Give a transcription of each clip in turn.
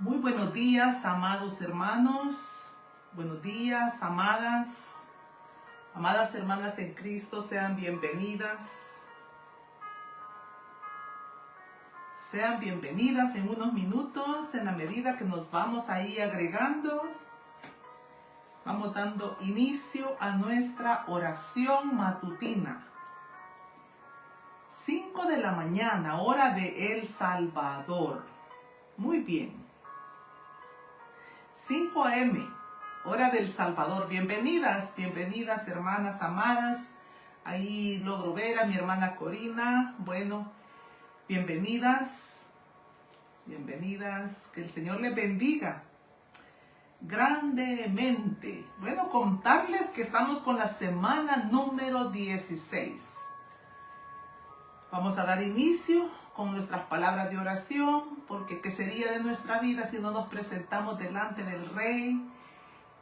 Muy buenos días, amados hermanos. Buenos días, amadas hermanas en Cristo, sean bienvenidas. Sean bienvenidas en unos minutos, en la medida que nos vamos ahí agregando. Vamos dando inicio a nuestra oración matutina. 5 de la mañana, hora de El Salvador. Muy bien. 5 a.m., hora del Salvador. Bienvenidas, bienvenidas hermanas amadas. Ahí logro ver a mi hermana Corina. Bueno, bienvenidas, bienvenidas. Que el Señor les bendiga grandemente. Bueno, contarles que estamos con la semana número 16. Vamos a dar inicio con nuestras palabras de oración, porque ¿qué sería de nuestra vida si no nos presentamos delante del Rey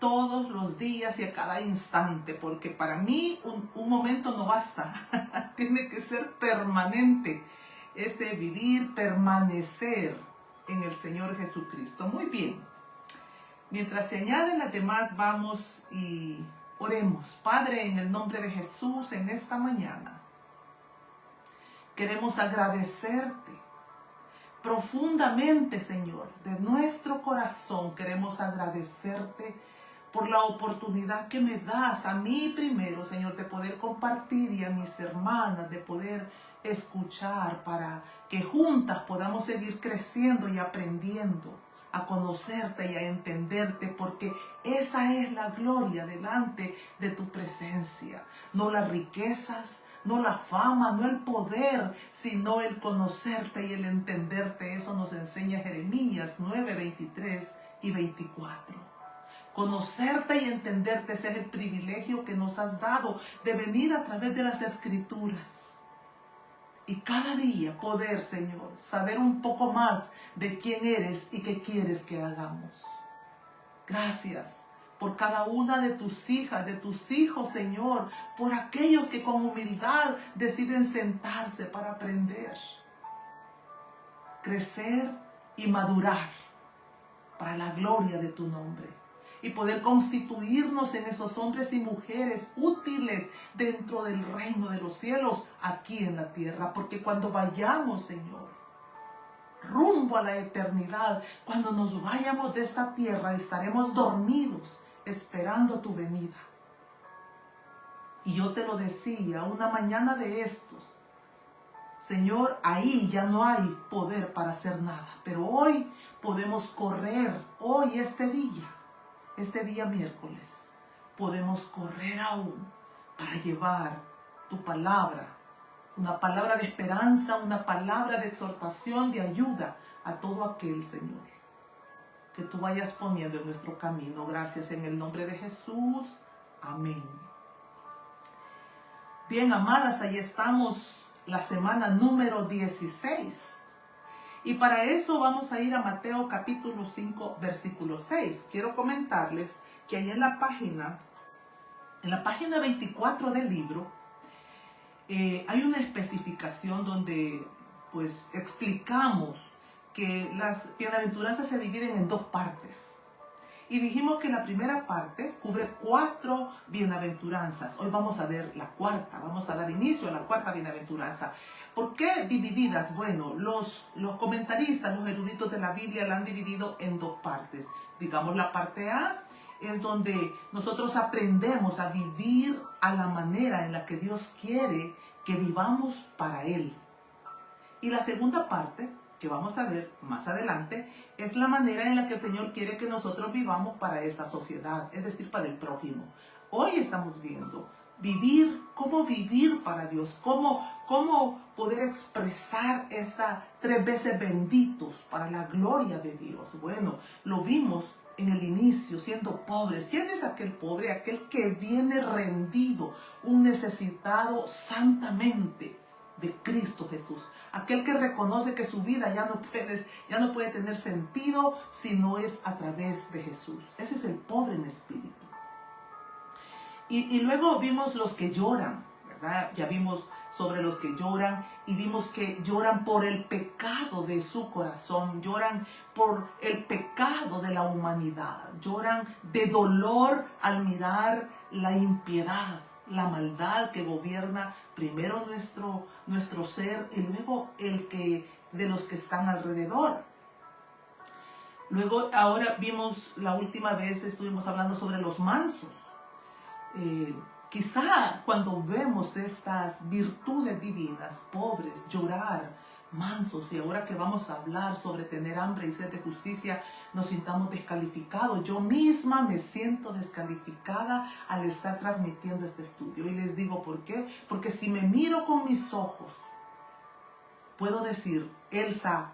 todos los días y a cada instante? Porque para mí un momento no basta, tiene que ser permanente ese vivir, permanecer en el Señor Jesucristo. Muy bien, mientras se añaden las demás, vamos y oremos. Padre, en el nombre de Jesús, en esta mañana queremos agradecerte profundamente, Señor, de nuestro corazón. Queremos agradecerte por la oportunidad que me das a mí primero, Señor, de poder compartir, y a mis hermanas de poder escuchar, para que juntas podamos seguir creciendo y aprendiendo a conocerte y a entenderte, porque esa es la gloria delante de tu presencia. No las riquezas, no la fama, no el poder, sino el conocerte y el entenderte. Eso nos enseña Jeremías 9, 23 y 24. Conocerte y entenderte, ese es el privilegio que nos has dado de venir a través de las Escrituras. Y cada día poder, Señor, saber un poco más de quién eres y qué quieres que hagamos. Gracias por cada una de tus hijas, de tus hijos, Señor, por aquellos que con humildad deciden sentarse para aprender, crecer y madurar para la gloria de tu nombre, y poder constituirnos en esos hombres y mujeres útiles dentro del reino de los cielos, aquí en la tierra. Porque cuando vayamos, Señor, rumbo a la eternidad, cuando nos vayamos de esta tierra, estaremos dormidos esperando tu venida. Y yo te lo decía una mañana de estos, Señor, ahí ya no hay poder para hacer nada, pero hoy podemos correr, hoy este día miércoles, podemos correr aún para llevar tu palabra, una palabra de esperanza, una palabra de exhortación, de ayuda a todo aquel, Señor, que tú vayas poniendo en nuestro camino. Gracias en el nombre de Jesús. Amén. Bien, amadas, ahí estamos, la semana número 16. Y para eso vamos a ir a Mateo capítulo 5, versículo 6. Quiero comentarles que ahí en la página 24 del libro, hay una especificación donde pues explicamos que las bienaventuranzas se dividen en dos partes. Y dijimos que la primera parte cubre 4 bienaventuranzas. Hoy vamos a ver la cuarta, vamos a dar inicio a la cuarta bienaventuranza. ¿Por qué divididas? Bueno, los comentaristas, los eruditos de la Biblia la han dividido en dos partes. Digamos, la parte A es donde nosotros aprendemos a vivir a la manera en la que Dios quiere que vivamos para Él. Y la segunda parte, que vamos a ver más adelante, es la manera en la que el Señor quiere que nosotros vivamos para esta sociedad, es decir, para el prójimo. Hoy estamos viendo cómo vivir para Dios, cómo poder expresar esa 3 veces benditos para la gloria de Dios. Bueno, lo vimos en el inicio, siendo pobres. ¿Quién es aquel pobre? Aquel que viene rendido, un necesitado santamente de Cristo Jesús. Aquel que reconoce que su vida ya no puede tener sentido si no es a través de Jesús. Ese es el pobre en espíritu. Y luego vimos los que lloran, ¿verdad? Ya vimos sobre los que lloran y vimos que lloran por el pecado de su corazón, lloran por el pecado de la humanidad, lloran de dolor al mirar la impiedad, la maldad que gobierna primero nuestro ser y luego de los que están alrededor. Luego, ahora vimos, la última vez estuvimos hablando sobre los mansos. Quizá cuando vemos estas virtudes divinas, pobres, llorar, mansos, y ahora que vamos a hablar sobre tener hambre y sed de justicia, nos sintamos descalificados. Yo misma me siento descalificada al estar transmitiendo este estudio. Y les digo por qué. Porque si me miro con mis ojos, puedo decir, Elsa,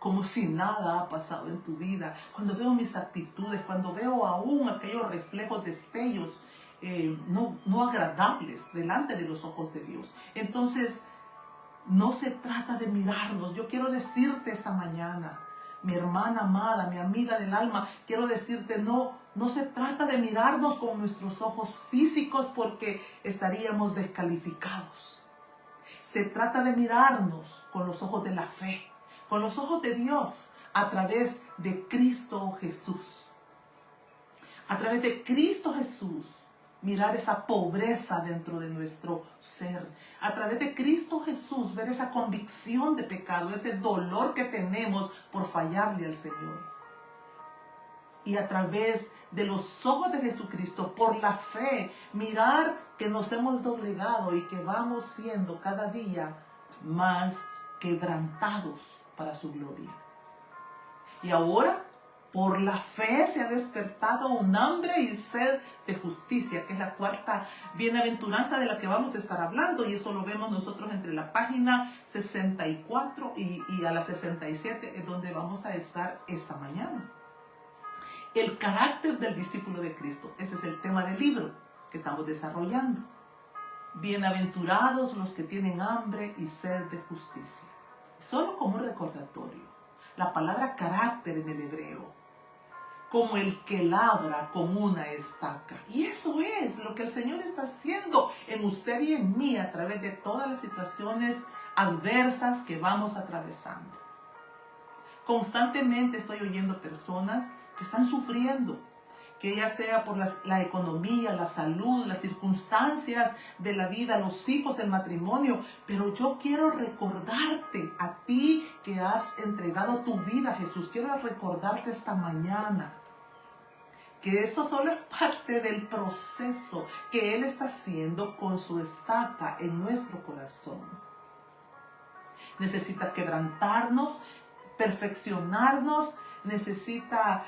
como si nada ha pasado en tu vida. Cuando veo mis actitudes, cuando veo aún aquellos reflejos, destellos, no agradables delante de los ojos de Dios. Entonces, no se trata de mirarnos. Yo quiero decirte esta mañana, mi hermana amada, mi amiga del alma, quiero decirte, no se trata de mirarnos con nuestros ojos físicos porque estaríamos descalificados. Se trata de mirarnos con los ojos de la fe, con los ojos de Dios, a través de Cristo Jesús. A través de Cristo Jesús, mirar esa pobreza dentro de nuestro ser. A través de Cristo Jesús, ver esa convicción de pecado, ese dolor que tenemos por fallarle al Señor. Y a través de los ojos de Jesucristo, por la fe, mirar que nos hemos doblegado y que vamos siendo cada día más quebrantados para su gloria. Y ahora, por la fe se ha despertado un hambre y sed de justicia, que es la cuarta bienaventuranza de la que vamos a estar hablando. Y eso lo vemos nosotros entre la página 64 y a la 67, es donde vamos a estar esta mañana. El carácter del discípulo de Cristo. Ese es el tema del libro que estamos desarrollando. Bienaventurados los que tienen hambre y sed de justicia. Solo como un recordatorio, la palabra carácter en el hebreo, como el que labra con una estaca. Y eso es lo que el Señor está haciendo en usted y en mí a través de todas las situaciones adversas que vamos atravesando. Constantemente estoy oyendo personas que están sufriendo, que ya sea por la economía, la salud, las circunstancias de la vida, los hijos, el matrimonio. Pero yo quiero recordarte a ti que has entregado tu vida a Jesús. Quiero recordarte esta mañana que eso solo es parte del proceso que Él está haciendo con su estaca en nuestro corazón. Necesita quebrantarnos, perfeccionarnos, necesita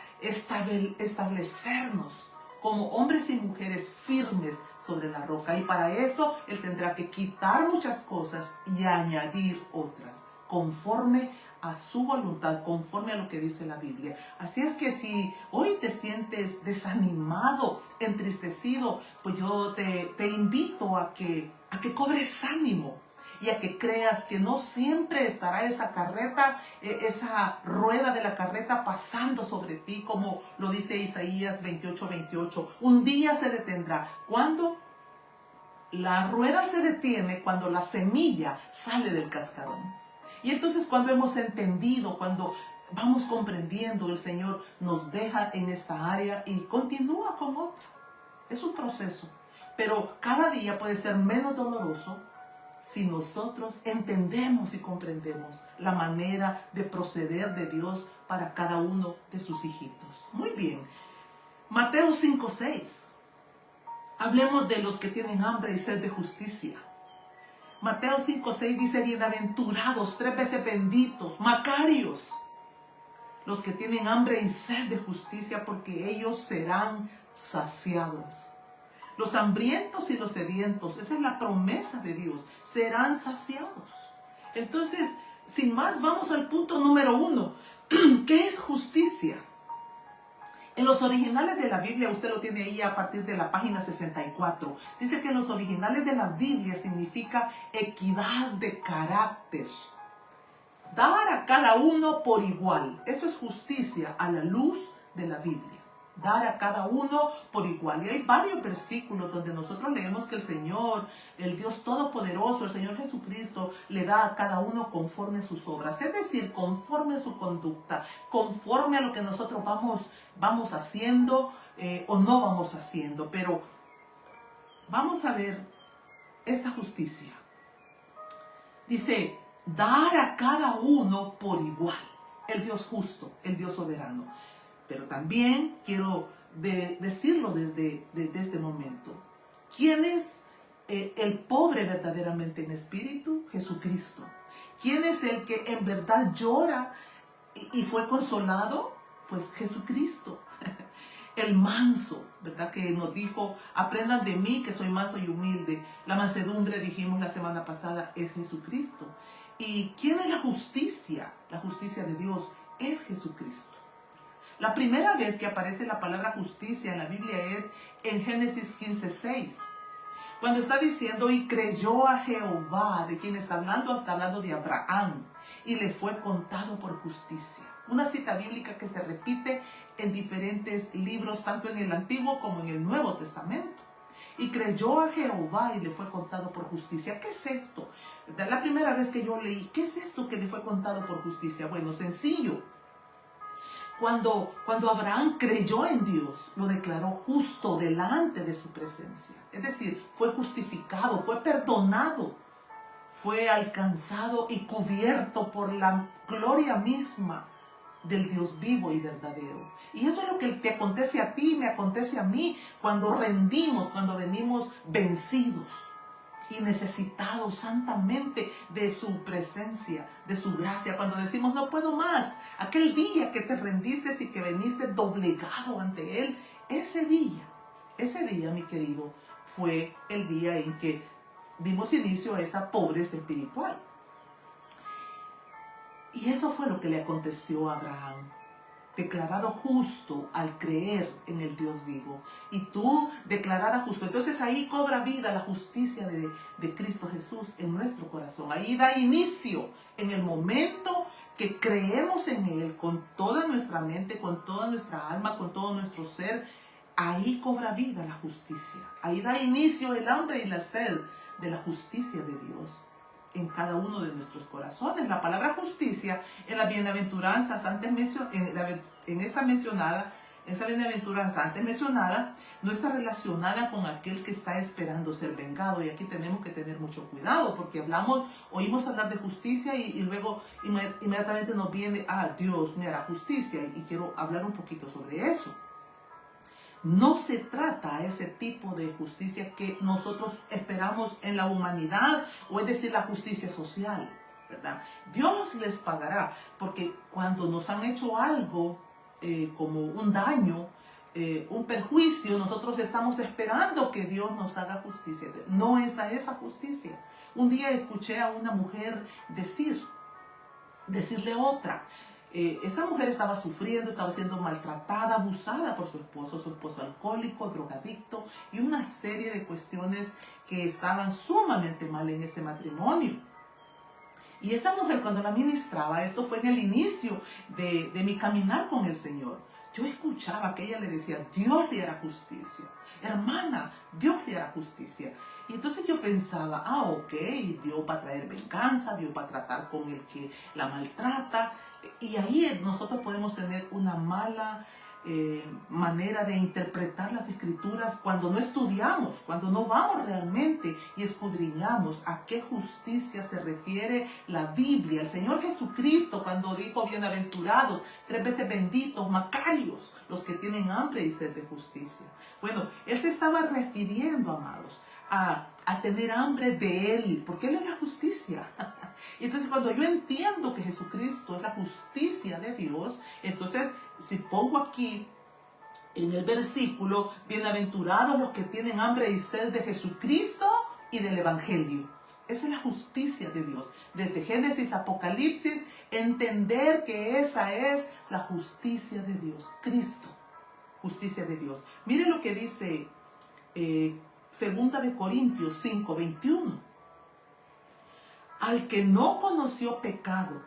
establecernos como hombres y mujeres firmes sobre la roca. Y para eso Él tendrá que quitar muchas cosas y añadir otras, conforme a su voluntad, conforme a lo que dice la Biblia. Así es que si hoy te sientes desanimado, entristecido, pues yo te invito a que cobres ánimo. Y a que creas que no siempre estará esa carreta, esa rueda de la carreta pasando sobre ti, como lo dice Isaías 28:28. Un día se detendrá. ¿Cuándo? La rueda se detiene cuando la semilla sale del cascarón. Y entonces cuando hemos entendido, cuando vamos comprendiendo, el Señor nos deja en esta área y continúa con otra. Es un proceso, pero cada día puede ser menos doloroso si nosotros entendemos y comprendemos la manera de proceder de Dios para cada uno de sus hijitos. Muy bien. Mateo 5:6. Hablemos de los que tienen hambre y sed de justicia. Mateo 5:6 dice: bienaventurados, 3 veces benditos, macarios, los que tienen hambre y sed de justicia, porque ellos serán saciados. Los hambrientos y los sedientos, esa es la promesa de Dios, serán saciados. Entonces, sin más, vamos al punto número 1. ¿Qué es justicia? En los originales de la Biblia, usted lo tiene ahí a partir de la página 64. Dice que en los originales de la Biblia significa equidad de carácter. Dar a cada uno por igual. Eso es justicia a la luz de la Biblia. dar a cada uno por igual. Y hay varios versículos donde nosotros leemos que el Señor, el Dios Todopoderoso, el Señor Jesucristo, le da a cada uno conforme a sus obras. Es decir, conforme a su conducta, conforme a lo que nosotros vamos haciendo o no vamos haciendo. Pero vamos a ver esta justicia. Dice, dar a cada uno por igual. El Dios justo, el Dios soberano. Pero también quiero decirlo desde este momento. ¿Quién es el pobre verdaderamente en espíritu? Jesucristo. ¿Quién es el que en verdad llora y fue consolado? Pues Jesucristo. El manso, ¿verdad? Que nos dijo, aprendan de mí que soy manso y humilde. La mansedumbre, dijimos la semana pasada, es Jesucristo. ¿Y quién es la justicia? La justicia de Dios es Jesucristo. La primera vez que aparece la palabra justicia en la Biblia es en Génesis 15:6. Cuando está diciendo, y creyó a Jehová, ¿de quién está hablando? Está hablando de Abraham. Y le fue contado por justicia. Una cita bíblica que se repite en diferentes libros, tanto en el Antiguo como en el Nuevo Testamento. Y creyó a Jehová y le fue contado por justicia. ¿Qué es esto? La primera vez que yo leí, ¿qué es esto que le fue contado por justicia? Bueno, sencillo. Cuando Abraham creyó en Dios, lo declaró justo delante de su presencia. Es decir, fue justificado, fue perdonado, fue alcanzado y cubierto por la gloria misma del Dios vivo y verdadero. Y eso es lo que te acontece a ti, me acontece a mí, cuando rendimos, cuando venimos vencidos y necesitados santamente de su presencia, de su gracia. Cuando decimos, no puedo más, aquel día que te rendiste y que veniste doblegado ante Él, ese día, mi querido, fue el día en que dimos inicio a esa pobreza espiritual. Y eso fue lo que le aconteció a Abraham. Declarado justo al creer en el Dios vivo. Y tú declarada justo. Entonces ahí cobra vida la justicia de Cristo Jesús en nuestro corazón. Ahí da inicio en el momento que creemos en Él con toda nuestra mente, con toda nuestra alma, con todo nuestro ser. Ahí cobra vida la justicia. Ahí da inicio el hambre y la sed de la justicia de Dios en cada uno de nuestros corazones. La palabra justicia en las bienaventuranzas antes mencionada, esa bienaventuranza antes mencionada, no está relacionada con aquel que está esperando ser vengado. Y aquí tenemos que tener mucho cuidado, porque oímos hablar de justicia y luego inmediatamente nos viene, Dios me hará justicia, y quiero hablar un poquito sobre eso. No se trata ese tipo de justicia que nosotros esperamos en la humanidad, o es decir, la justicia social, ¿verdad? Dios les pagará, porque cuando nos han hecho algo como un daño, un perjuicio, nosotros estamos esperando que Dios nos haga justicia. No es a esa justicia. Un día escuché a una mujer decirle a otra, esta mujer estaba sufriendo, estaba siendo maltratada, abusada por su esposo alcohólico, drogadicto, y una serie de cuestiones que estaban sumamente mal en ese matrimonio. Y esta mujer, cuando la ministraba, esto fue en el inicio de mi caminar con el Señor, yo escuchaba que ella le decía, Dios le hará justicia. Hermana, Dios le hará justicia. Y entonces yo pensaba, ok, Dios va a traer venganza, Dios va a tratar con el que la maltrata. Y ahí nosotros podemos tener una mala manera de interpretar las escrituras cuando no estudiamos, cuando no vamos realmente y escudriñamos a qué justicia se refiere la Biblia. El Señor Jesucristo, cuando dijo bienaventurados, 3 veces benditos, macarios, los que tienen hambre y sed de justicia. Bueno, Él se estaba refiriendo, amados, a tener hambre de Él, porque Él es la justicia. Y entonces cuando yo entiendo que Jesucristo es la justicia de Dios, entonces si pongo aquí en el versículo, bienaventurados los que tienen hambre y sed de Jesucristo y del Evangelio. Esa es la justicia de Dios. Desde Génesis, Apocalipsis, entender que esa es la justicia de Dios. Cristo, justicia de Dios. Mire lo que dice 2 de Corintios 5:21. Al que no conoció pecado,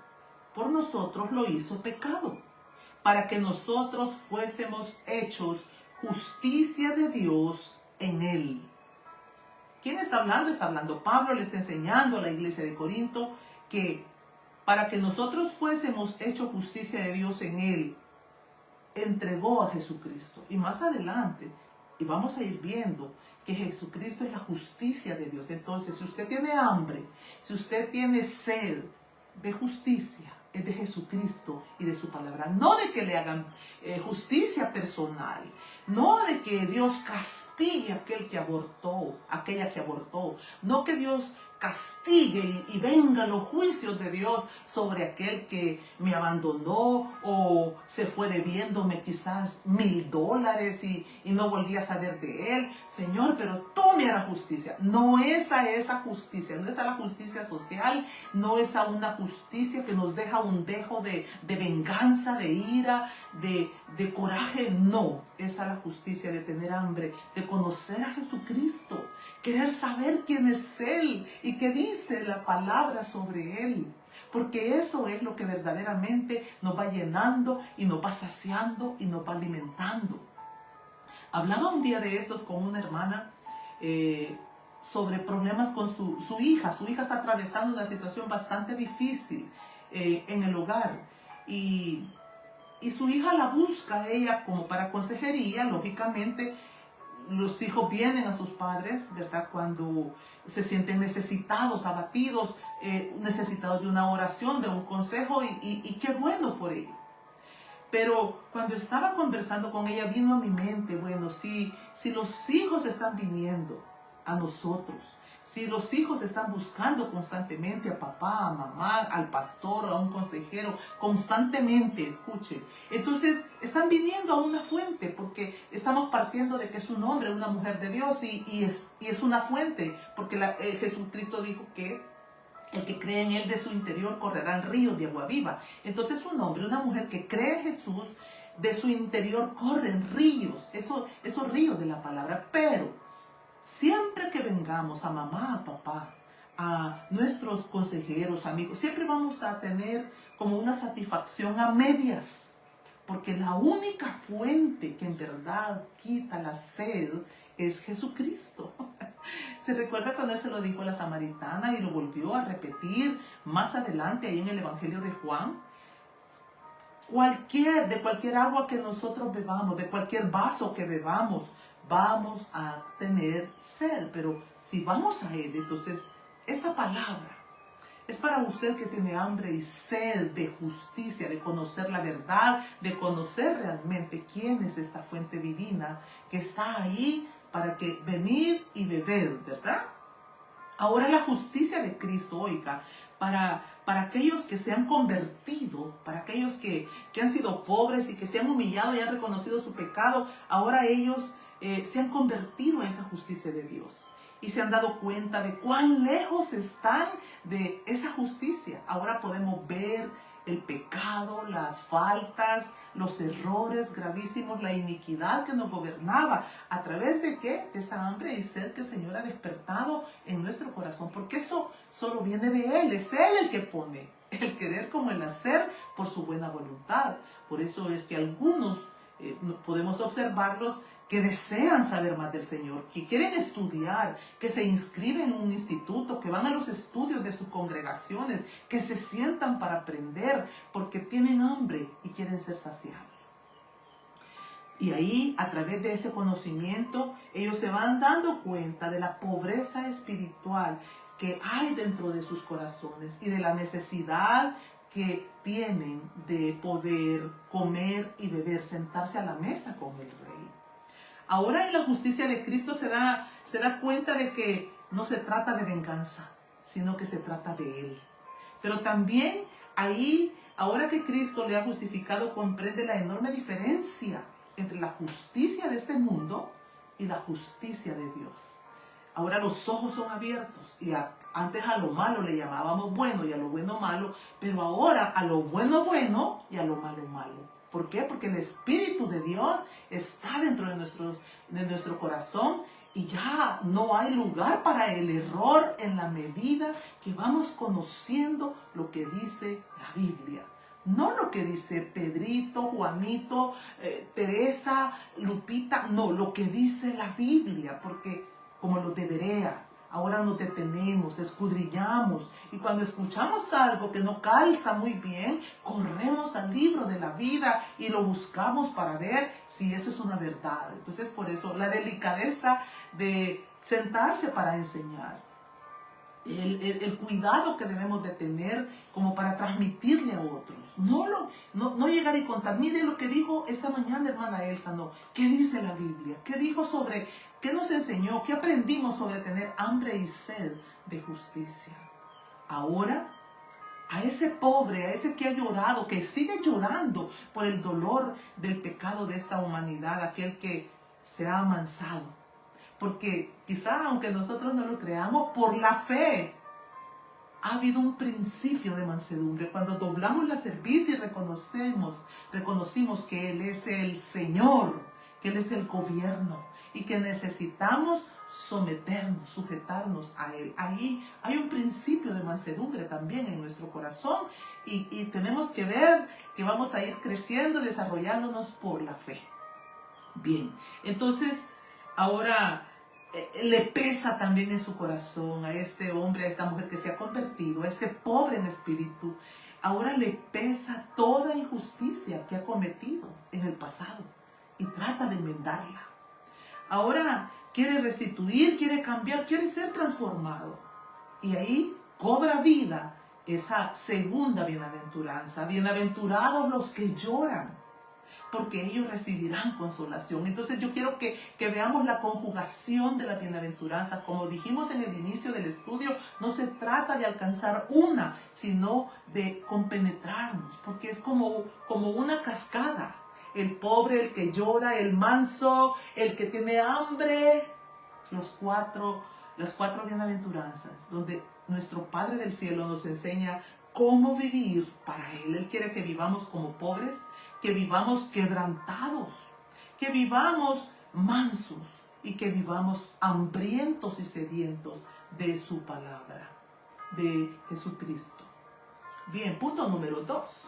por nosotros lo hizo pecado, para que nosotros fuésemos hechos justicia de Dios en él. ¿Quién está hablando? Está hablando Pablo, le está enseñando a la iglesia de Corinto que para que nosotros fuésemos hechos justicia de Dios en él, entregó a Jesucristo. Y más adelante, y vamos a ir viendo que Jesucristo es la justicia de Dios. Entonces, si usted tiene hambre, si usted tiene sed de justicia, es de Jesucristo y de su palabra. No de que le hagan justicia personal, no de que Dios castigue a aquel que abortó, aquella que abortó, no que Dios castigue y venga los juicios de Dios sobre aquel que me abandonó o se fue debiéndome quizás $1000 y no volví a saber de él. Señor, pero tú me harás justicia. No es a esa justicia, no es a la justicia social, no es a una justicia que nos deja un dejo de venganza, de ira, de coraje. No, es a la justicia de tener hambre, de conocer a Jesucristo, querer saber quién es Él y qué dice la palabra sobre Él. Porque eso es lo que verdaderamente nos va llenando y nos va saciando y nos va alimentando. Hablaba un día de estos con una hermana sobre problemas con su hija. Su hija está atravesando una situación bastante difícil en el hogar. Y su hija la busca a ella como para consejería. Lógicamente, los hijos vienen a sus padres, ¿verdad? Cuando se sienten necesitados, abatidos, necesitados de una oración, de un consejo, y qué bueno por ello. Pero cuando estaba conversando con ella, vino a mi mente, bueno, si los hijos están viniendo a nosotros, si los hijos están buscando constantemente a papá, a mamá, al pastor, a un consejero, constantemente, escuchen, entonces están viniendo a una fuente, porque estamos partiendo de que es un hombre, una mujer de Dios, y es una fuente, porque Jesucristo dijo que el que cree en él, de su interior correrán ríos de agua viva. Entonces un hombre, una mujer que cree en Jesús, de su interior corren ríos, esos ríos de la palabra. Pero siempre que vengamos a mamá, a papá, a nuestros consejeros, amigos, siempre vamos a tener como una satisfacción a medias, porque la única fuente que en verdad quita la sed es Jesucristo. Se recuerda cuando él se lo dijo a la samaritana y lo volvió a repetir más adelante ahí en el Evangelio de Juan. De cualquier agua que nosotros bebamos, de cualquier vaso que bebamos, vamos a tener sed. Pero si vamos a él, entonces esta palabra es para usted que tiene hambre y sed de justicia, de conocer la verdad, de conocer realmente quién es esta fuente divina que está ahí para que venir y beber, ¿verdad? Ahora la justicia de Cristo, oiga, para aquellos que se han convertido, para aquellos que han sido pobres y que se han humillado y han reconocido su pecado, ahora ellos se han convertido a esa justicia de Dios. Y se han dado cuenta de cuán lejos están de esa justicia. Ahora podemos ver el pecado, las faltas, los errores gravísimos, la iniquidad que nos gobernaba. ¿A través de qué? De esa hambre y sed que el Señor ha despertado en nuestro corazón. Porque eso solo viene de Él. Es Él el que pone el querer como el hacer por su buena voluntad. Por eso es que algunos podemos observarlos que desean saber más del Señor, que quieren estudiar, que se inscriben en un instituto, que van a los estudios de sus congregaciones, que se sientan para aprender, porque tienen hambre y quieren ser saciados. Y ahí, a través de ese conocimiento, ellos se van dando cuenta de la pobreza espiritual que hay dentro de sus corazones y de la necesidad que tienen de poder comer y beber, sentarse a la mesa con el Rey. Ahora en la justicia de Cristo se da cuenta de que no se trata de venganza, sino que se trata de Él. Pero también ahí, ahora que Cristo le ha justificado, comprende la enorme diferencia entre la justicia de este mundo y la justicia de Dios. Ahora los ojos son abiertos y antes a lo malo le llamábamos bueno y a lo bueno malo, pero ahora a lo bueno bueno y a lo malo malo. ¿Por qué? Porque el Espíritu de Dios está dentro de nuestro corazón y ya no hay lugar para el error en la medida que vamos conociendo lo que dice la Biblia. No lo que dice Pedrito, Juanito, Teresa, Lupita, no, lo que dice la Biblia, porque como los de Berea, ahora nos detenemos, escudriñamos, y cuando escuchamos algo que no calza muy bien, corremos al libro de la vida y lo buscamos para ver si eso es una verdad. Entonces, por eso la delicadeza de sentarse para enseñar. El cuidado que debemos de tener como para transmitirle a otros. No llegar y contar, mire lo que dijo esta mañana hermana Elsa, no. ¿Qué dice la Biblia? ¿Qué dijo sobre, qué nos enseñó? ¿Qué aprendimos sobre tener hambre y sed de justicia? Ahora, a ese pobre, a ese que ha llorado, que sigue llorando por el dolor del pecado de esta humanidad, aquel que se ha amansado. Porque quizá, aunque nosotros no lo creamos, por la fe ha habido un principio de mansedumbre. Cuando doblamos la cerviz y reconocimos que Él es el Señor, que Él es el gobierno y que necesitamos someternos, sujetarnos a Él. Ahí hay un principio de mansedumbre también en nuestro corazón y tenemos que ver que vamos a ir creciendo, desarrollándonos por la fe. Bien, entonces ahora le pesa también en su corazón a este hombre, a esta mujer que se ha convertido, a este pobre en espíritu. Ahora le pesa toda injusticia que ha cometido en el pasado y trata de enmendarla. Ahora quiere restituir, quiere cambiar, quiere ser transformado. Y ahí cobra vida esa segunda bienaventuranza. Bienaventurados los que lloran, porque ellos recibirán consolación. Entonces yo quiero que veamos la conjugación de la bienaventuranza. Como dijimos en el inicio del estudio, no se trata de alcanzar una, sino de compenetrarnos, porque es como una cascada. El pobre, el que llora, el manso, el que tiene hambre, las cuatro bienaventuranzas, donde nuestro Padre del Cielo nos enseña cómo vivir para Él. Él quiere que vivamos como pobres, que vivamos quebrantados, que vivamos mansos y que vivamos hambrientos y sedientos de su palabra, de Jesucristo. Bien, punto número 2.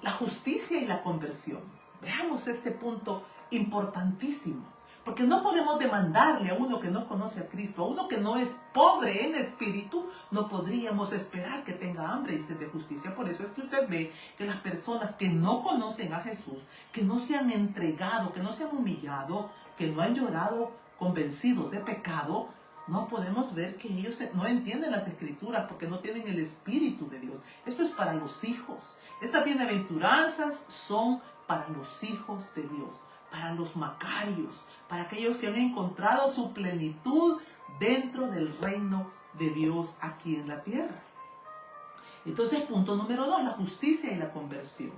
La justicia y la conversión. Veamos este punto importantísimo, porque no podemos demandarle a uno que no conoce a Cristo, a uno que no es pobre en espíritu, no podríamos esperar que tenga hambre y sed de justicia. Por eso es que usted ve que las personas que no conocen a Jesús, que no se han entregado, que no se han humillado, que no han llorado convencidos de pecado, no podemos ver que ellos no entienden las Escrituras porque no tienen el Espíritu de Dios. Esto es para los hijos. Estas bienaventuranzas son para los hijos de Dios, para los macarios, para aquellos que han encontrado su plenitud dentro del reino de Dios aquí en la tierra. Entonces, punto número 2, la justicia y la conversión.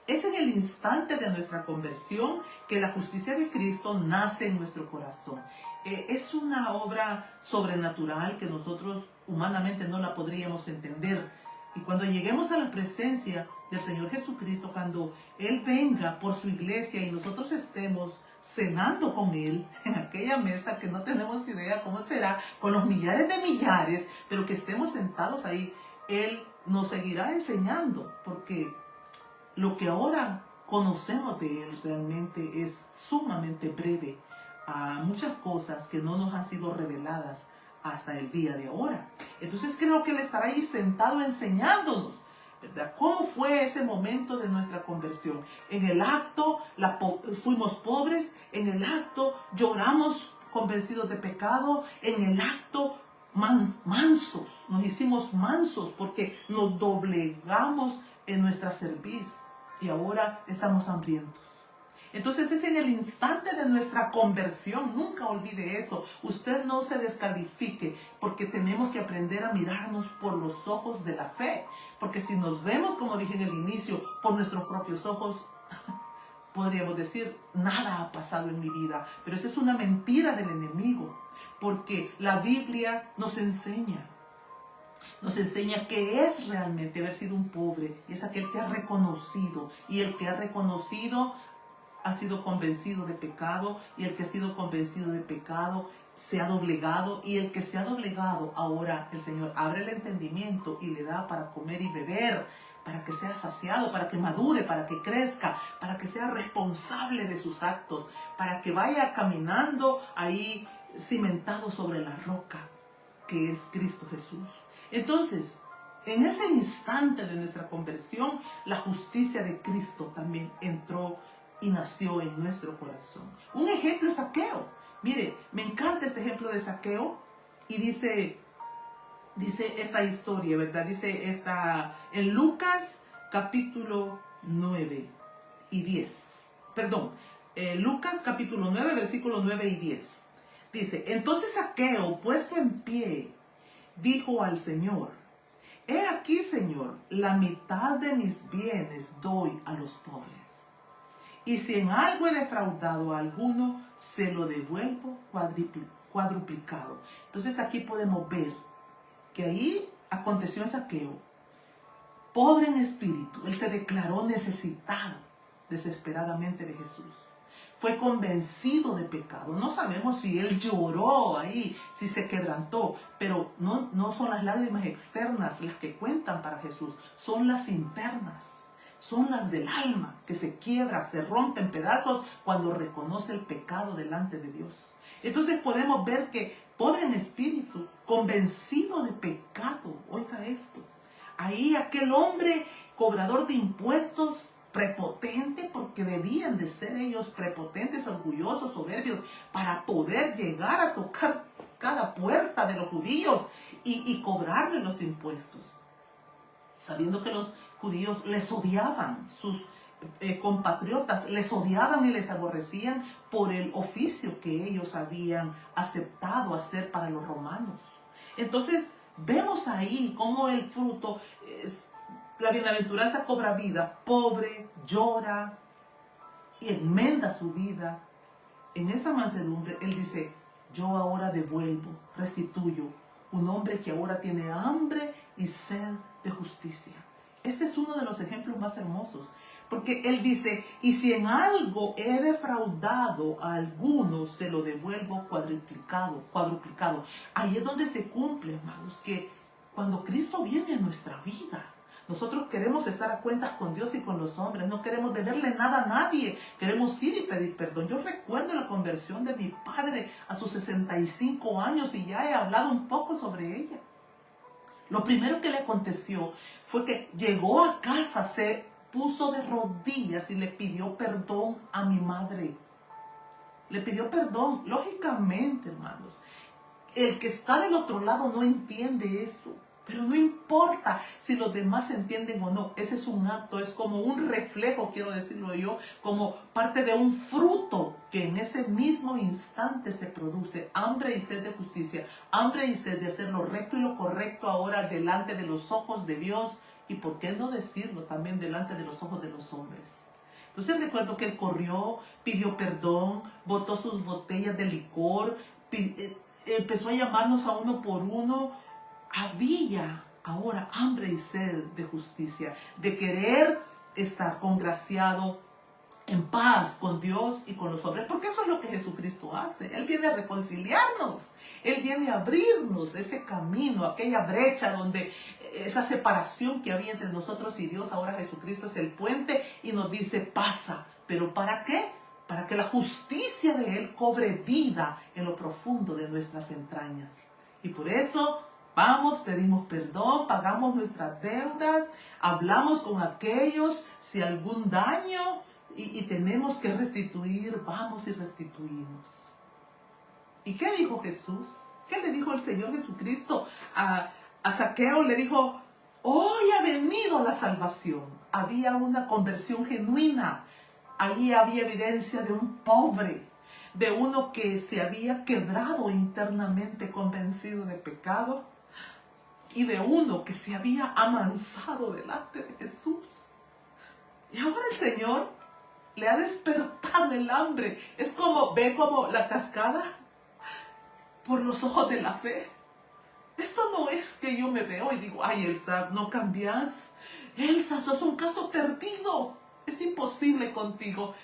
Es en el instante de nuestra conversión que la justicia de Cristo nace en nuestro corazón. Es una obra sobrenatural que nosotros humanamente no la podríamos entender. Y cuando lleguemos a la presencia del Señor Jesucristo, cuando Él venga por su iglesia y nosotros estemos cenando con Él en aquella mesa que no tenemos idea cómo será, con los millares de millares, pero que estemos sentados ahí, Él nos seguirá enseñando, porque lo que ahora conocemos de Él realmente es sumamente breve a muchas cosas que no nos han sido reveladas hasta el día de ahora. Entonces creo que Él estará ahí sentado enseñándonos, ¿verdad? ¿Cómo fue ese momento de nuestra conversión? En el acto fuimos pobres, en el acto lloramos convencidos de pecado, en el acto mansos, nos hicimos mansos porque nos doblegamos en nuestra cerviz y ahora estamos hambrientos. Entonces es en el instante de nuestra conversión, nunca olvide eso. Usted no se descalifique, porque tenemos que aprender a mirarnos por los ojos de la fe. Porque si nos vemos, como dije en el inicio, por nuestros propios ojos, podríamos decir, nada ha pasado en mi vida. Pero esa es una mentira del enemigo, porque la Biblia nos enseña que es realmente haber sido un pobre. Es aquel que ha reconocido, y el que ha reconocido ha sido convencido de pecado, y el que ha sido convencido de pecado se ha doblegado, y el que se ha doblegado, ahora el Señor abre el entendimiento y le da para comer y beber, para que sea saciado, para que madure, para que crezca, para que sea responsable de sus actos, para que vaya caminando ahí cimentado sobre la roca que es Cristo Jesús. Entonces, en ese instante de nuestra conversión, la justicia de Cristo también entró y nació en nuestro corazón. Un ejemplo es Zaqueo. Mire, me encanta este ejemplo de Zaqueo, y dice esta historia, ¿verdad? Dice en Lucas capítulo 9 y 10. Perdón, Lucas capítulo 9, versículos 9 y 10. Dice, entonces Zaqueo, puesto en pie, dijo al Señor, he aquí, Señor, la mitad de mis bienes doy a los pobres. Y si en algo he defraudado a alguno, se lo devuelvo cuadruplicado. Entonces aquí podemos ver que ahí aconteció en Zaqueo, pobre en espíritu. Él se declaró necesitado desesperadamente de Jesús. Fue convencido de pecado. No sabemos si él lloró ahí, si se quebrantó, pero no son las lágrimas externas las que cuentan para Jesús, son las internas. Son las del alma, que se quiebra, se rompe en pedazos cuando reconoce el pecado delante de Dios. Entonces podemos ver que, pobre en espíritu, convencido de pecado, oiga esto, ahí aquel hombre cobrador de impuestos, prepotente, porque debían de ser ellos prepotentes, orgullosos, soberbios, para poder llegar a tocar cada puerta de los judíos y cobrarle los impuestos, sabiendo que los judíos les odiaban, sus compatriotas les odiaban y les aborrecían por el oficio que ellos habían aceptado hacer para los romanos. Entonces vemos ahí cómo el fruto, la bienaventuranza cobra vida. Pobre, llora y enmenda su vida. En esa mansedumbre él dice, yo ahora devuelvo, restituyo, un hombre que ahora tiene hambre y sed de justicia. Este es uno de los ejemplos más hermosos, porque él dice, y si en algo he defraudado a alguno, se lo devuelvo cuadruplicado. Ahí es donde se cumple, hermanos, que cuando Cristo viene a nuestra vida, nosotros queremos estar a cuentas con Dios y con los hombres. No queremos deberle nada a nadie. Queremos ir y pedir perdón. Yo recuerdo la conversión de mi padre a sus 65 años y ya he hablado un poco sobre ella. Lo primero que le aconteció fue que llegó a casa, se puso de rodillas y le pidió perdón a mi madre. Le pidió perdón. Lógicamente, hermanos, el que está del otro lado no entiende eso. Pero no importa si los demás entienden o no. Ese es un acto, es como un reflejo, quiero decirlo yo, como parte de un fruto que en ese mismo instante se produce. Hambre y sed de justicia, hambre y sed de hacer lo recto y lo correcto ahora delante de los ojos de Dios. Y por qué no decirlo también delante de los ojos de los hombres. Entonces recuerdo que él corrió, pidió perdón, botó sus botellas de licor, empezó a llamarnos a uno por uno. Había ahora hambre y sed de justicia, de querer estar congraciado en paz con Dios y con los hombres, porque eso es lo que Jesucristo hace. Él viene a reconciliarnos, Él viene a abrirnos ese camino, aquella brecha donde esa separación que había entre nosotros y Dios. Ahora Jesucristo es el puente y nos dice, pasa. ¿Pero para qué? Para que la justicia de Él cobre vida en lo profundo de nuestras entrañas. Y por eso vamos, pedimos perdón, pagamos nuestras deudas, hablamos con aquellos, si algún daño y tenemos que restituir, vamos y restituimos. ¿Y qué dijo Jesús? ¿Qué le dijo el Señor Jesucristo a Zaqueo? Le dijo, hoy ha venido la salvación. Había una conversión genuina. Ahí había evidencia de un pobre, de uno que se había quebrado internamente, convencido de pecado, y de uno que se había amansado delante de Jesús. Y ahora el Señor le ha despertado el hambre. Es como, ve como la cascada por los ojos de la fe. Esto no es que yo me veo y digo, ay, Elsa, no cambias. Elsa, sos un caso perdido. Es imposible contigo.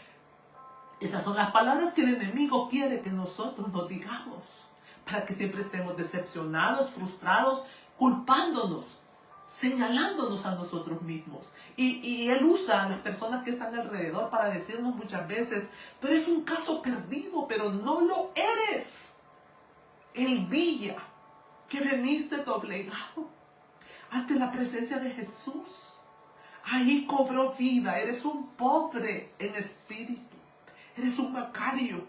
Esas son las palabras que el enemigo quiere que nosotros nos digamos. para que siempre estemos decepcionados, frustrados, culpándonos, señalándonos a nosotros mismos. Y Él usa a las personas que están alrededor para decirnos muchas veces: tú eres un caso perdido, pero no lo eres. El día que veniste doblegado ante la presencia de Jesús, ahí cobró vida. Eres un pobre en espíritu, eres un Macario.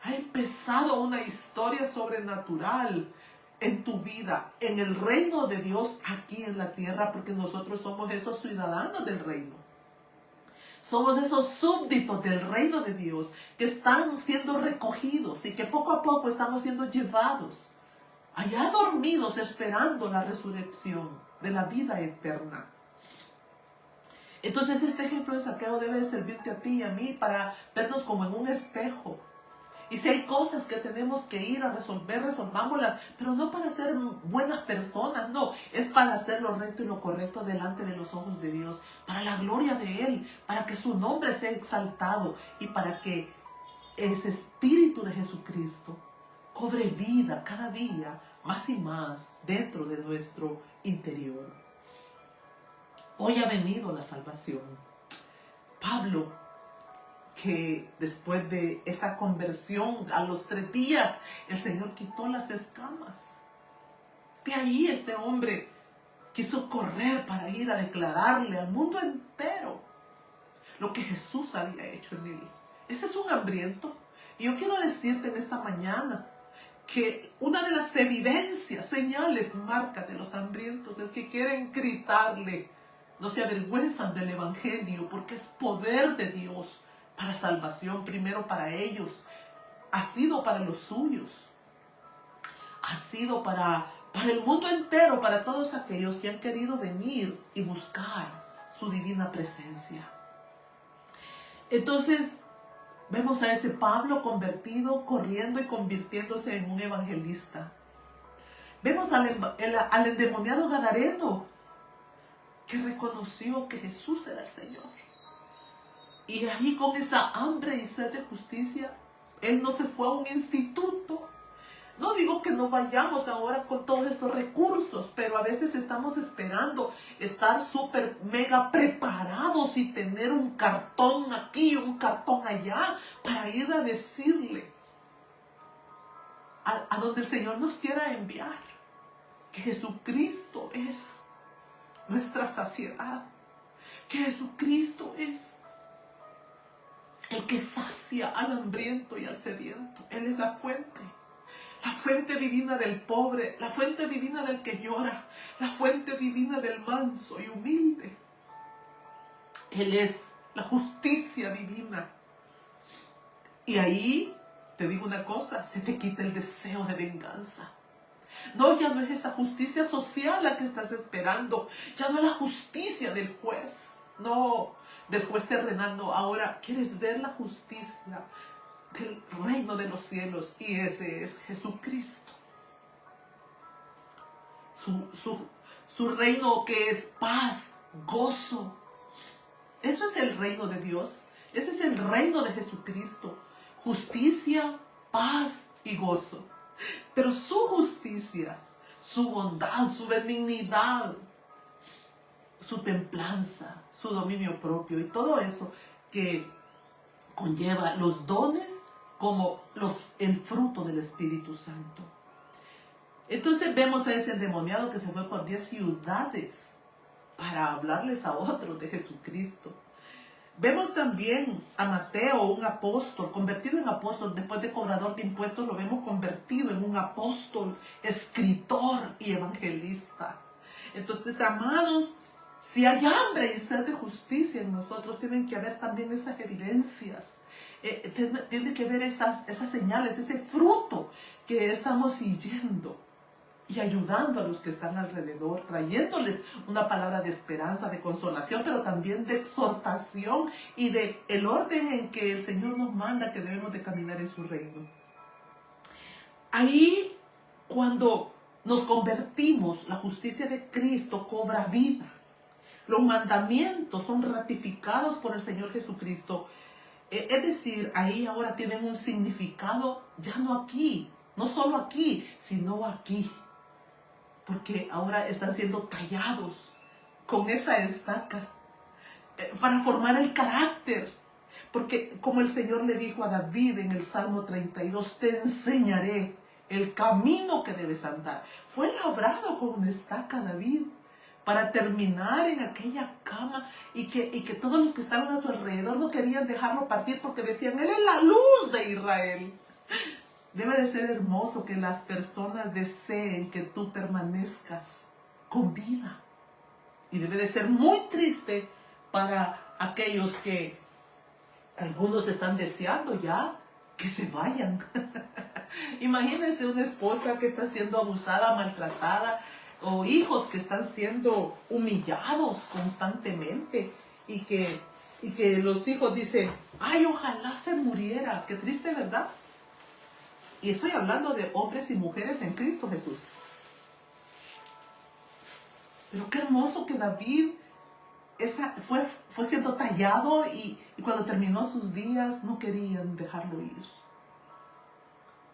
Ha empezado una historia sobrenatural en tu vida, en el reino de Dios aquí en la tierra, porque nosotros somos esos ciudadanos del reino. Somos esos súbditos del reino de Dios que están siendo recogidos y que poco a poco estamos siendo llevados allá dormidos, esperando la resurrección de la vida eterna. Entonces este ejemplo de Zaqueo debe servirte a ti y a mí para vernos como en un espejo. Y si hay cosas que tenemos que ir a resolver, resolvámoslas, pero no para ser buenas personas, no, es para hacer lo recto y lo correcto delante de los ojos de Dios, para la gloria de Él, para que su nombre sea exaltado y para que ese Espíritu de Jesucristo cobre vida cada día más y más dentro de nuestro interior. Hoy ha venido la salvación. Pablo, que después de esa conversión, a los 3 días, el Señor quitó las escamas. De ahí este hombre quiso correr para ir a declararle al mundo entero lo que Jesús había hecho en él. Ese es un hambriento. Y yo quiero decirte en esta mañana que una de las evidencias, señales, marcas de los hambrientos es que quieren gritarle. No se avergüenzan del evangelio porque es poder de Dios para salvación, primero para ellos, ha sido para los suyos, ha sido para el mundo entero, para todos aquellos que han querido venir y buscar su divina presencia. Entonces, vemos a ese Pablo convertido, corriendo y convirtiéndose en un evangelista. Vemos al endemoniado gadareno, que reconoció que Jesús era el Señor. Y ahí con esa hambre y sed de justicia, él no se fue a un instituto. No digo que no vayamos ahora con todos estos recursos, pero a veces estamos esperando estar súper mega preparados y tener un cartón aquí, un cartón allá, para ir a decirle a donde el Señor nos quiera enviar, que Jesucristo es nuestra saciedad, que Jesucristo es el que sacia al hambriento y al sediento. Él es la fuente divina del pobre, la fuente divina del que llora, la fuente divina del manso y humilde. Él es la justicia divina. Y ahí, te digo una cosa, se te quita el deseo de venganza. No, ya no es esa justicia social la que estás esperando, ya no es la justicia del juez, no, del juez terrenal, no. Ahora quieres ver la justicia del reino de los cielos, y ese es Jesucristo. Su reino, que es paz, gozo. Eso es el reino de Dios. Ese es el reino de Jesucristo. Justicia, paz y gozo. Pero su justicia, su bondad, su benignidad, su templanza, su dominio propio y todo eso que conlleva los dones como el fruto del Espíritu Santo. Entonces vemos a ese endemoniado que se fue por 10 ciudades para hablarles a otros de Jesucristo. Vemos también a Mateo, un apóstol, convertido en apóstol. Después de cobrador de impuestos, lo vemos convertido en un apóstol, escritor y evangelista. Entonces, amados, si hay hambre y sed de justicia en nosotros, tienen que haber también esas evidencias. Tiene que haber esas señales, ese fruto que estamos siguiendo y ayudando a los que están alrededor, trayéndoles una palabra de esperanza, de consolación, pero también de exhortación y de el orden en que el Señor nos manda que debemos de caminar en su reino. Ahí, cuando nos convertimos, la justicia de Cristo cobra vida. Los mandamientos son ratificados por el Señor Jesucristo. Es decir, ahí ahora tienen un significado ya no aquí, No solo aquí, sino aquí. Porque ahora están siendo tallados con esa estaca para formar el carácter. Porque como el Señor le dijo a David en el Salmo 32, te enseñaré el camino que debes andar. Fue labrado con una estaca David para terminar en aquella cama y que todos los que estaban a su alrededor no querían dejarlo partir porque decían, Él es la luz de Israel. Debe de ser hermoso que las personas deseen que tú permanezcas con vida. Y debe de ser muy triste para aquellos que algunos están deseando ya que se vayan. Imagínense una esposa que está siendo abusada, maltratada, o hijos que están siendo humillados constantemente y que los hijos dicen, ay, ojalá se muriera. Qué triste, ¿verdad? Y estoy hablando de hombres y mujeres en Cristo Jesús. Pero qué hermoso que David fue siendo tallado y cuando terminó sus días no querían dejarlo ir.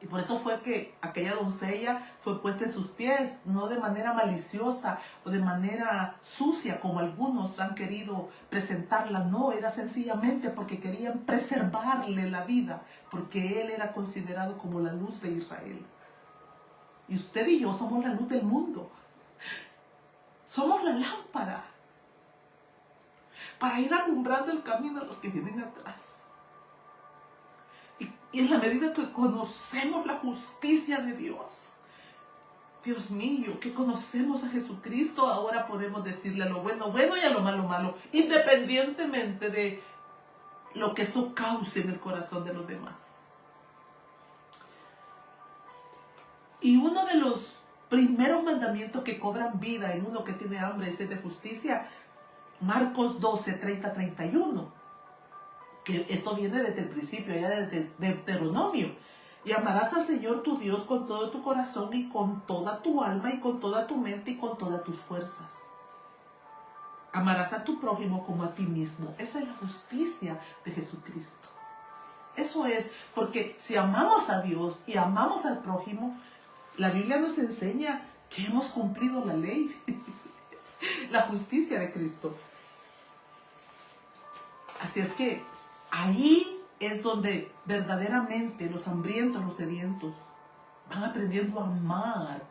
Y por eso fue que aquella doncella fue puesta en sus pies, no de manera maliciosa o de manera sucia como algunos han querido presentarla. No, era sencillamente porque querían preservarle la vida, porque él era considerado como la luz de Israel. Y usted y yo somos la luz del mundo. Somos la lámpara para ir alumbrando el camino a los que vienen atrás. Y en la medida que conocemos la justicia de Dios, Dios mío, que conocemos a Jesucristo, ahora podemos decirle a lo bueno, bueno, y a lo malo, malo, independientemente de lo que eso cause en el corazón de los demás. Y uno de los primeros mandamientos que cobran vida en uno que tiene hambre y sed de justicia, Marcos 12, 30, 31. Que esto viene desde el principio, ya desde Deuteronomio. Y amarás al Señor tu Dios con todo tu corazón y con toda tu alma y con toda tu mente y con todas tus fuerzas. Amarás a tu prójimo como a ti mismo. Esa es la justicia de Jesucristo. Eso es, porque si amamos a Dios y amamos al prójimo, la Biblia nos enseña que hemos cumplido la ley, la justicia de Cristo. Así es que ahí es donde verdaderamente los hambrientos, los sedientos, van aprendiendo a amar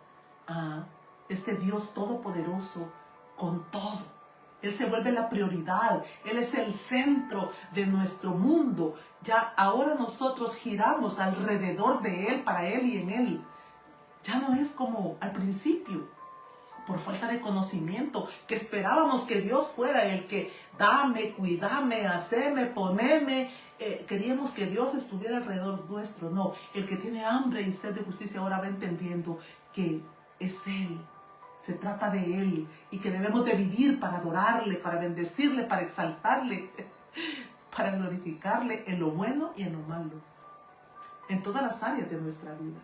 a este Dios todopoderoso con todo. Él se vuelve la prioridad. Él es el centro de nuestro mundo. Ya ahora nosotros giramos alrededor de Él, para Él y en Él. Ya no es como al principio, por falta de conocimiento, que esperábamos que Dios fuera el que dame, cuídame, haceme, poneme. Queríamos que Dios estuviera alrededor nuestro. No, el que tiene hambre y sed de justicia ahora va entendiendo que es Él. Se trata de Él y que debemos de vivir para adorarle, para bendecirle, para exaltarle, para glorificarle en lo bueno y en lo malo, en todas las áreas de nuestra vida.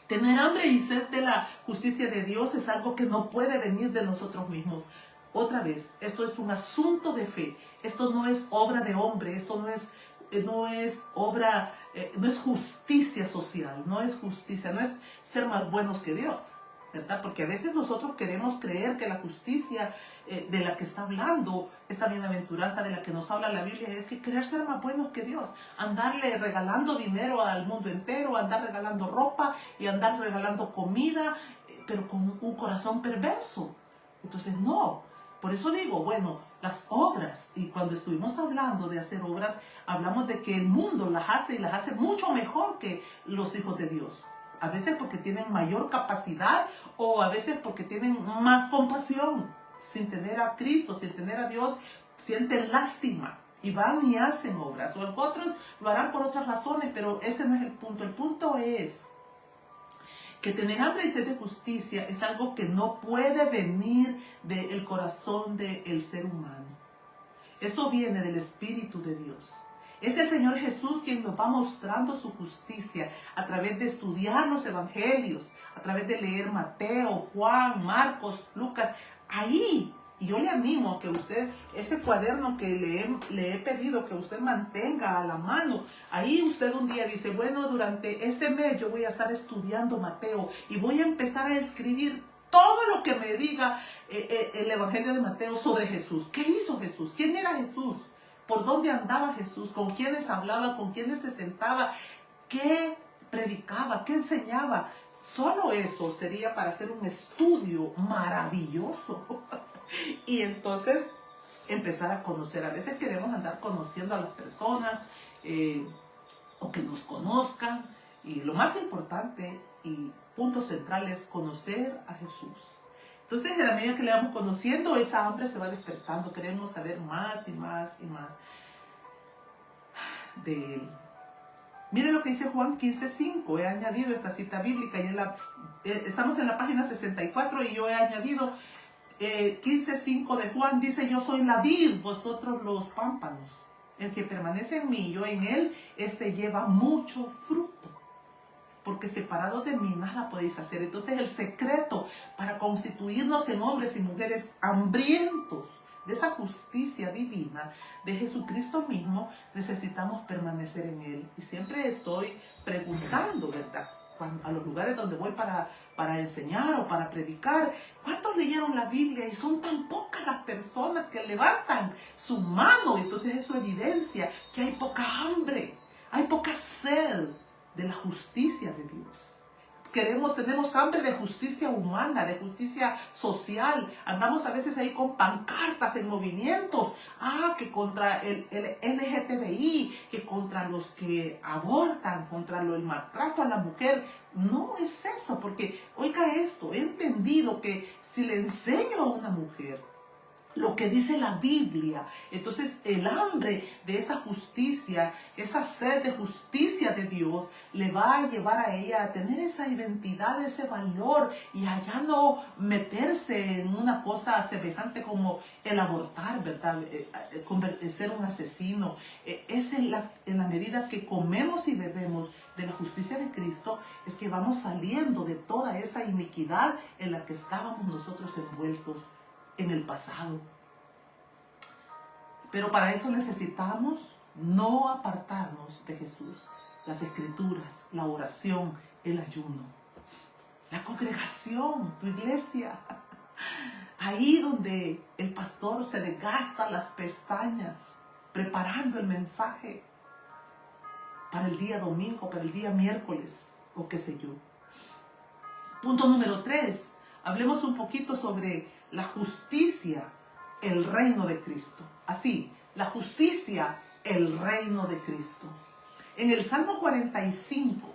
Tener hambre y sed de la justicia de Dios es algo que no puede venir de nosotros mismos. Otra vez, esto es un asunto de fe. Esto no es obra de hombre, esto no es obra, no es justicia social, no es justicia, no es ser más buenos que Dios, ¿verdad? Porque a veces nosotros queremos creer que la justicia de la que está hablando, esta bienaventuranza de la que nos habla la Biblia, es que querer ser más buenos que Dios, andarle regalando dinero al mundo entero, andar regalando ropa y andar regalando comida, pero con un corazón perverso. Entonces no, por eso digo, bueno, las obras, y cuando estuvimos hablando de hacer obras, hablamos de que el mundo las hace y las hace mucho mejor que los hijos de Dios. A veces porque tienen mayor capacidad o a veces porque tienen más compasión. Sin tener a Cristo, sin tener a Dios, sienten lástima y van y hacen obras. O otros lo harán por otras razones, pero ese no es el punto. El punto es que tener hambre y sed de justicia es algo que no puede venir del corazón del ser humano. Eso viene del Espíritu de Dios. Es el Señor Jesús quien nos va mostrando su justicia a través de estudiar los evangelios, a través de leer Mateo, Juan, Marcos, Lucas. Ahí Y yo le animo a que usted, ese cuaderno que le he pedido que usted mantenga a la mano, ahí usted un día dice, bueno, durante este mes yo voy a estar estudiando Mateo y voy a empezar a escribir todo lo que me diga el Evangelio de Mateo sobre Jesús. ¿Qué hizo Jesús? ¿Quién era Jesús? ¿Por dónde andaba Jesús? ¿Con quiénes hablaba? ¿Con quiénes se sentaba? ¿Qué predicaba? ¿Qué enseñaba? Solo eso sería para hacer un estudio maravilloso. Y entonces empezar a conocer. A veces queremos andar conociendo a las personas o que nos conozcan. Y lo más importante y punto central es conocer a Jesús. Entonces, a la medida que le vamos conociendo, esa hambre se va despertando. Queremos saber más y más y más de Él. Miren lo que dice Juan 15:5. He añadido esta cita bíblica. Y estamos en la página 64 y yo he añadido 15:5 de Juan. Dice, yo soy la vid, vosotros los pámpanos. El que permanece en mí, yo en él, este lleva mucho fruto. Porque separados de mí nada podéis hacer. Entonces el secreto para constituirnos en hombres y mujeres hambrientos de esa justicia divina de Jesucristo mismo, necesitamos permanecer en Él. Y siempre estoy preguntando, ¿verdad? A los lugares donde voy para enseñar o para predicar, ¿cuántos leyeron la Biblia? Y son tan pocas las personas que levantan su mano. Entonces eso evidencia que hay poca hambre, hay poca sed de la justicia de Dios. Tenemos hambre de justicia humana, de justicia social. Andamos a veces ahí con pancartas en movimientos. Que contra el LGTBI, que contra los que abortan, contra el maltrato a la mujer. No es eso, porque, oiga esto, he entendido que si le enseño a una mujer lo que dice la Biblia, entonces el hambre de esa justicia, esa sed de justicia de Dios, le va a llevar a ella a tener esa identidad, ese valor, y a ya no meterse en una cosa semejante como el abortar, ¿verdad? Ser un asesino. Es en la medida que comemos y bebemos de la justicia de Cristo, es que vamos saliendo de toda esa iniquidad en la que estábamos nosotros envueltos en el pasado. Pero para eso necesitamos no apartarnos de Jesús. Las escrituras, la oración, el ayuno, la congregación, tu iglesia. Ahí donde el pastor se desgasta las pestañas preparando el mensaje para el día domingo, para el día miércoles o qué sé yo. Punto número 3. Hablemos un poquito sobre la justicia, el reino de Cristo. Así, la justicia, el reino de Cristo. En el Salmo 45,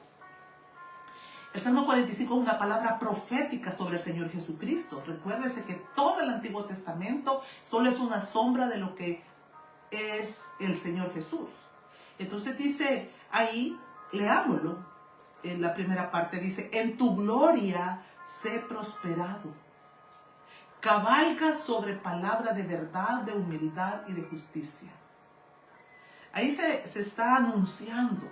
el Salmo 45 es una palabra profética sobre el Señor Jesucristo. Recuérdese que todo el Antiguo Testamento solo es una sombra de lo que es el Señor Jesús. Entonces dice ahí, leámoslo, en la primera parte dice, en tu gloria sé prosperado. Cabalga sobre palabra de verdad, de humildad y de justicia. Ahí se está anunciando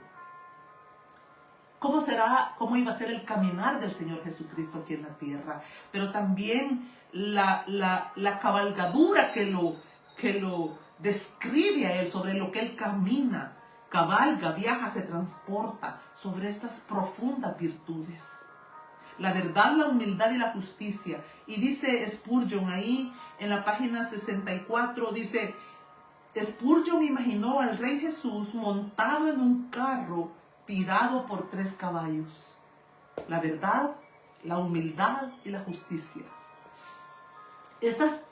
cómo iba a ser el caminar del Señor Jesucristo aquí en la tierra, pero también la cabalgadura que lo describe a Él, sobre lo que Él camina, cabalga, viaja, se transporta sobre estas profundas virtudes. La verdad, la humildad y la justicia. Y dice Spurgeon ahí en la página 64, dice, Spurgeon imaginó al Rey Jesús montado en un carro tirado por 3 caballos. La verdad, la humildad y la justicia. Estas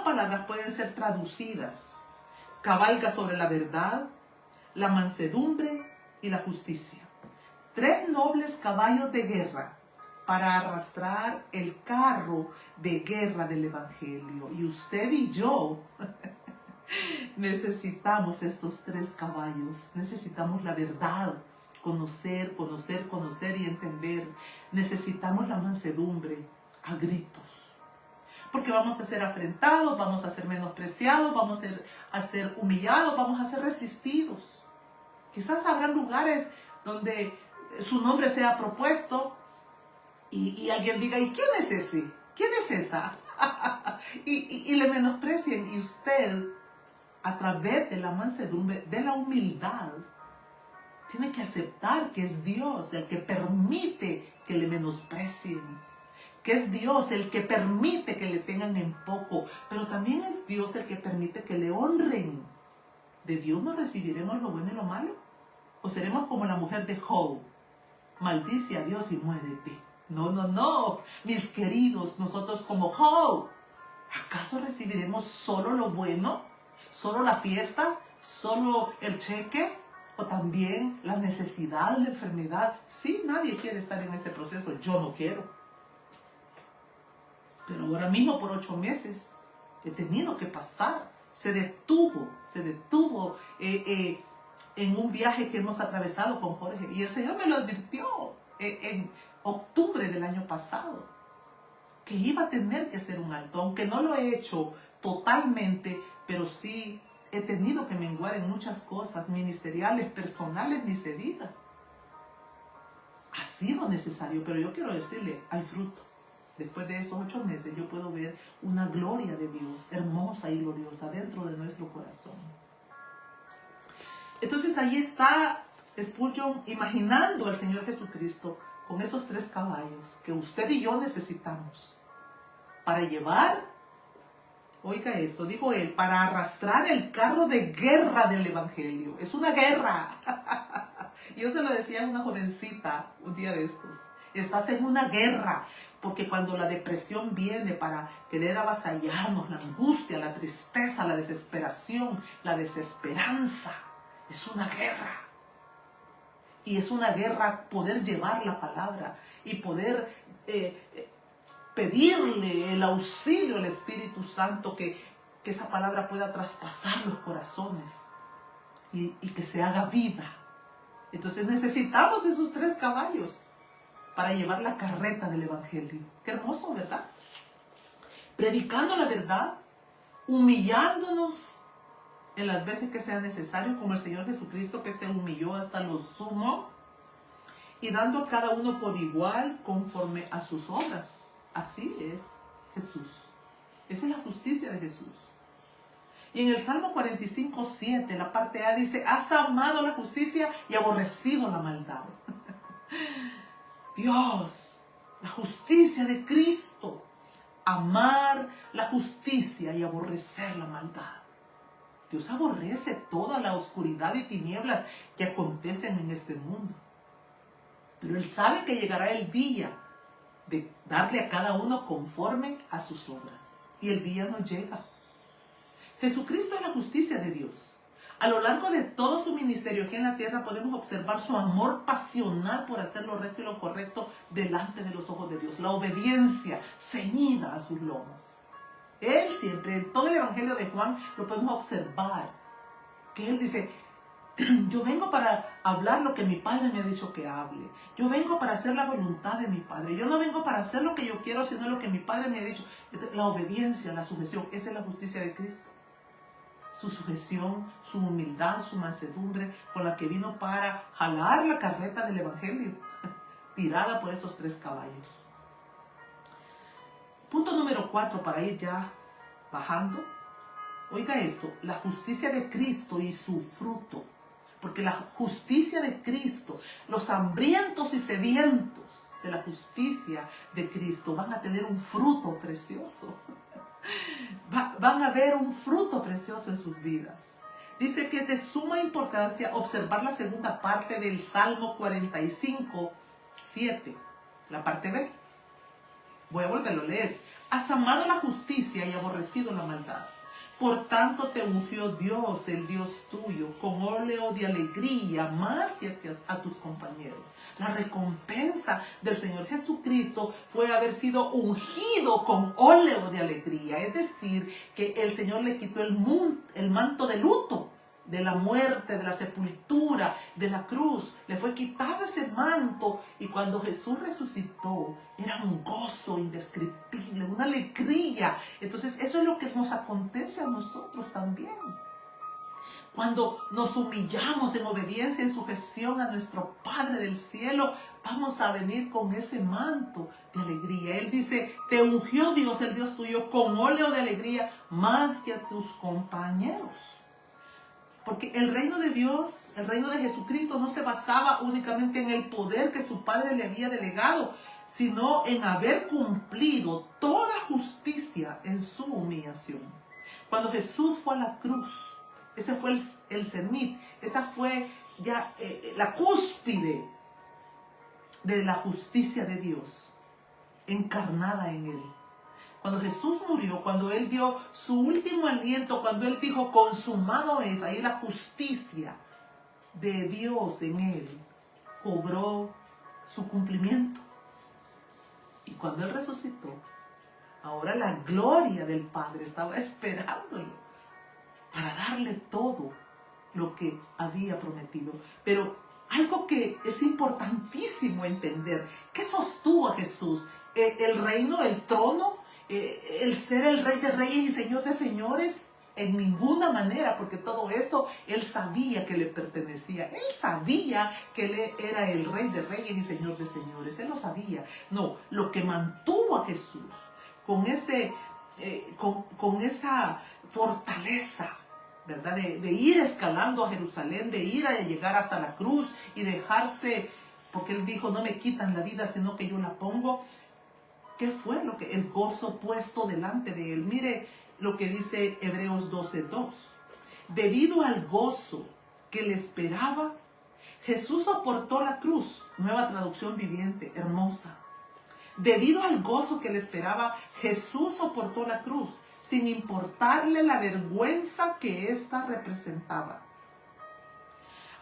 palabras pueden ser traducidas. Cabalga sobre la verdad, la mansedumbre y la justicia. 3 nobles caballos de guerra para arrastrar el carro de guerra del Evangelio. Y usted y yo necesitamos estos 3 caballos. Necesitamos la verdad, conocer y entender. Necesitamos la mansedumbre a gritos. Porque vamos a ser afrentados, vamos a ser menospreciados, vamos a ser humillados, vamos a ser resistidos. Quizás habrá lugares donde su nombre sea propuesto y alguien diga, ¿y quién es ese? ¿Quién es esa? y le menosprecien. Y usted, a través de la mansedumbre, de la humildad, tiene que aceptar que es Dios el que permite que le menosprecien, que es Dios el que permite que le tengan en poco, pero también es Dios el que permite que le honren. ¿De Dios no recibiremos lo bueno y lo malo? ¿O seremos como la mujer de Job? Maldice a Dios y muérete. No, no, no, mis queridos, nosotros como Job, ¿acaso recibiremos solo lo bueno? ¿Solo la fiesta? ¿Solo el cheque? ¿O también la necesidad, la enfermedad? Sí, nadie quiere estar en este proceso. Yo no quiero. Pero ahora mismo por 8 meses he tenido que pasar. Se detuvo en un viaje que hemos atravesado con Jorge. Y el Señor me lo advirtió en octubre del año pasado, que iba a tener que hacer un alto, aunque no lo he hecho totalmente, pero sí he tenido que menguar en muchas cosas ministeriales, personales, ni se diga. Ha sido necesario, pero yo quiero decirle, hay fruto. Después de esos 8 meses yo puedo ver una gloria de Dios hermosa y gloriosa dentro de nuestro corazón. Entonces ahí está Spurgeon imaginando al Señor Jesucristo con esos 3 caballos que usted y yo necesitamos para llevar, oiga esto, dijo él, para arrastrar el carro de guerra del Evangelio. Es una guerra. Yo se lo decía a una jovencita un día de estos. Estás en una guerra, porque cuando la depresión viene para querer avasallarnos, la angustia, la tristeza, la desesperación, la desesperanza, es una guerra. Y es una guerra poder llevar la palabra y poder pedirle el auxilio al Espíritu Santo, que esa palabra pueda traspasar los corazones y que se haga vida. Entonces necesitamos esos 3 caballos para llevar la carreta del Evangelio. Qué hermoso, ¿verdad? Predicando la verdad, humillándonos en las veces que sea necesario, como el Señor Jesucristo, que se humilló hasta lo sumo, y dando a cada uno por igual conforme a sus obras. Así es Jesús. Esa es la justicia de Jesús. Y en el Salmo 45:7, la parte A dice, has amado la justicia y aborrecido la maldad. Dios, la justicia de Cristo, amar la justicia y aborrecer la maldad. Dios aborrece toda la oscuridad y tinieblas que acontecen en este mundo. Pero Él sabe que llegará el día de darle a cada uno conforme a sus obras. Y el día no llega. Jesucristo es la justicia de Dios. A lo largo de todo su ministerio aquí en la tierra podemos observar su amor pasional por hacer lo recto y lo correcto delante de los ojos de Dios. La obediencia ceñida a sus lomos. Él siempre, en todo el Evangelio de Juan, lo podemos observar. Que Él dice, yo vengo para hablar lo que mi Padre me ha dicho que hable. Yo vengo para hacer la voluntad de mi Padre. Yo no vengo para hacer lo que yo quiero, sino lo que mi Padre me ha dicho. La obediencia, la sujeción, esa es la justicia de Cristo. Su sujeción, su humildad, su mansedumbre, con la que vino para jalar la carreta del Evangelio, tirada por esos 3 caballos. Punto número 4, para ir ya bajando. Oiga esto, la justicia de Cristo y su fruto. Porque la justicia de Cristo, los hambrientos y sedientos de la justicia de Cristo van a tener un fruto precioso. Van a ver un fruto precioso en sus vidas. Dice que es de suma importancia observar la segunda parte del Salmo 45:7, la parte B. Voy a volverlo a leer. Has amado la justicia y aborrecido la maldad. Por tanto te ungió Dios, el Dios tuyo, con óleo de alegría más que a tus compañeros. La recompensa del Señor Jesucristo fue haber sido ungido con óleo de alegría. Es decir, que el Señor le quitó el manto de luto, de la muerte, de la sepultura, de la cruz. Le fue quitado ese manto, y cuando Jesús resucitó, era un gozo indescriptible, una alegría. Entonces eso es lo que nos acontece a nosotros también. Cuando nos humillamos en obediencia, en sujeción a nuestro Padre del cielo, vamos a venir con ese manto de alegría. Él dice, te ungió Dios, el Dios tuyo, con óleo de alegría más que a tus compañeros. Porque el reino de Dios, el reino de Jesucristo no se basaba únicamente en el poder que su Padre le había delegado, sino en haber cumplido toda justicia en su humillación. Cuando Jesús fue a la cruz, ese fue el cenit, esa fue ya la cúspide de la justicia de Dios encarnada en él. Cuando Jesús murió, cuando él dio su último aliento, cuando él dijo consumado es, ahí la justicia de Dios en él cobró su cumplimiento. Y cuando él resucitó, ahora la gloria del Padre estaba esperándolo para darle todo lo que había prometido. Pero algo que es importantísimo entender, ¿qué sostuvo a Jesús? El reino, el trono, el ser el Rey de Reyes y Señor de Señores, en ninguna manera, porque todo eso él sabía que le pertenecía. Él sabía que él era el Rey de Reyes y Señor de Señores. Él lo sabía. No, lo que mantuvo a Jesús con esa fortaleza, ¿verdad? De ir escalando a Jerusalén, de ir a llegar hasta la cruz y dejarse, porque él dijo, no me quitan la vida, sino que yo la pongo. ¿Qué fue lo que el gozo puesto delante de él? Mire lo que dice Hebreos 12:2. Debido al gozo que le esperaba, Jesús soportó la cruz. Nueva traducción viviente, hermosa. Debido al gozo que le esperaba, Jesús soportó la cruz, sin importarle la vergüenza que ésta representaba.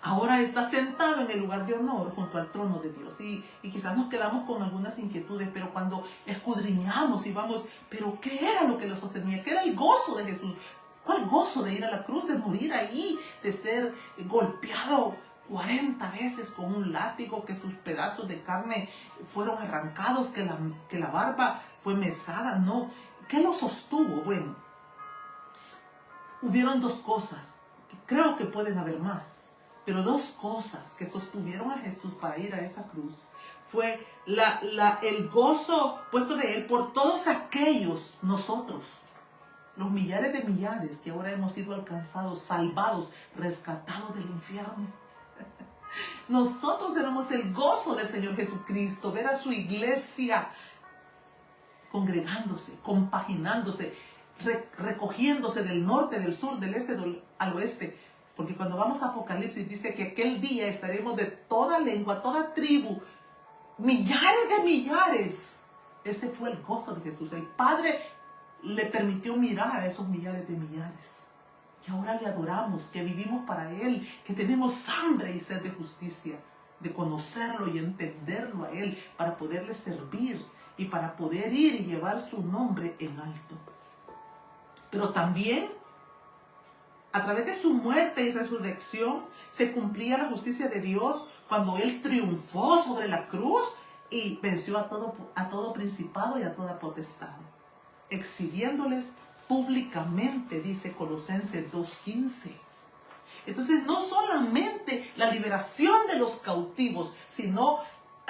Ahora está sentado en el lugar de honor junto al trono de Dios. Y quizás nos quedamos con algunas inquietudes, pero cuando escudriñamos y vamos, ¿pero qué era lo que lo sostenía? ¿Qué era el gozo de Jesús? ¿Cuál gozo de ir a la cruz, de morir ahí, de ser golpeado 40 veces con un látigo, que sus pedazos de carne fueron arrancados, que la barba fue mesada? No. ¿Qué lo sostuvo? Bueno, hubieron dos cosas, que creo que pueden haber más. Pero dos cosas que sostuvieron a Jesús para ir a esa cruz fue el gozo puesto de él por todos aquellos nosotros, los millares de millares que ahora hemos sido alcanzados, salvados, rescatados del infierno. Nosotros tenemos el gozo del Señor Jesucristo, ver a su iglesia congregándose, compaginándose, recogiéndose del norte, del sur, del este, al oeste. Porque cuando vamos a Apocalipsis dice que aquel día estaremos de toda lengua, toda tribu, millares de millares. Ese fue el gozo de Jesús. El Padre le permitió mirar a esos millares de millares. Que ahora le adoramos, que vivimos para Él, que tenemos hambre y sed de justicia, de conocerlo y entenderlo a Él, para poderle servir y para poder ir y llevar su nombre en alto. Pero también, a través de su muerte y resurrección, se cumplía la justicia de Dios cuando Él triunfó sobre la cruz y venció a todo principado y a toda potestad, exhibiéndoles públicamente, dice Colosenses 2:15. Entonces, no solamente la liberación de los cautivos, sino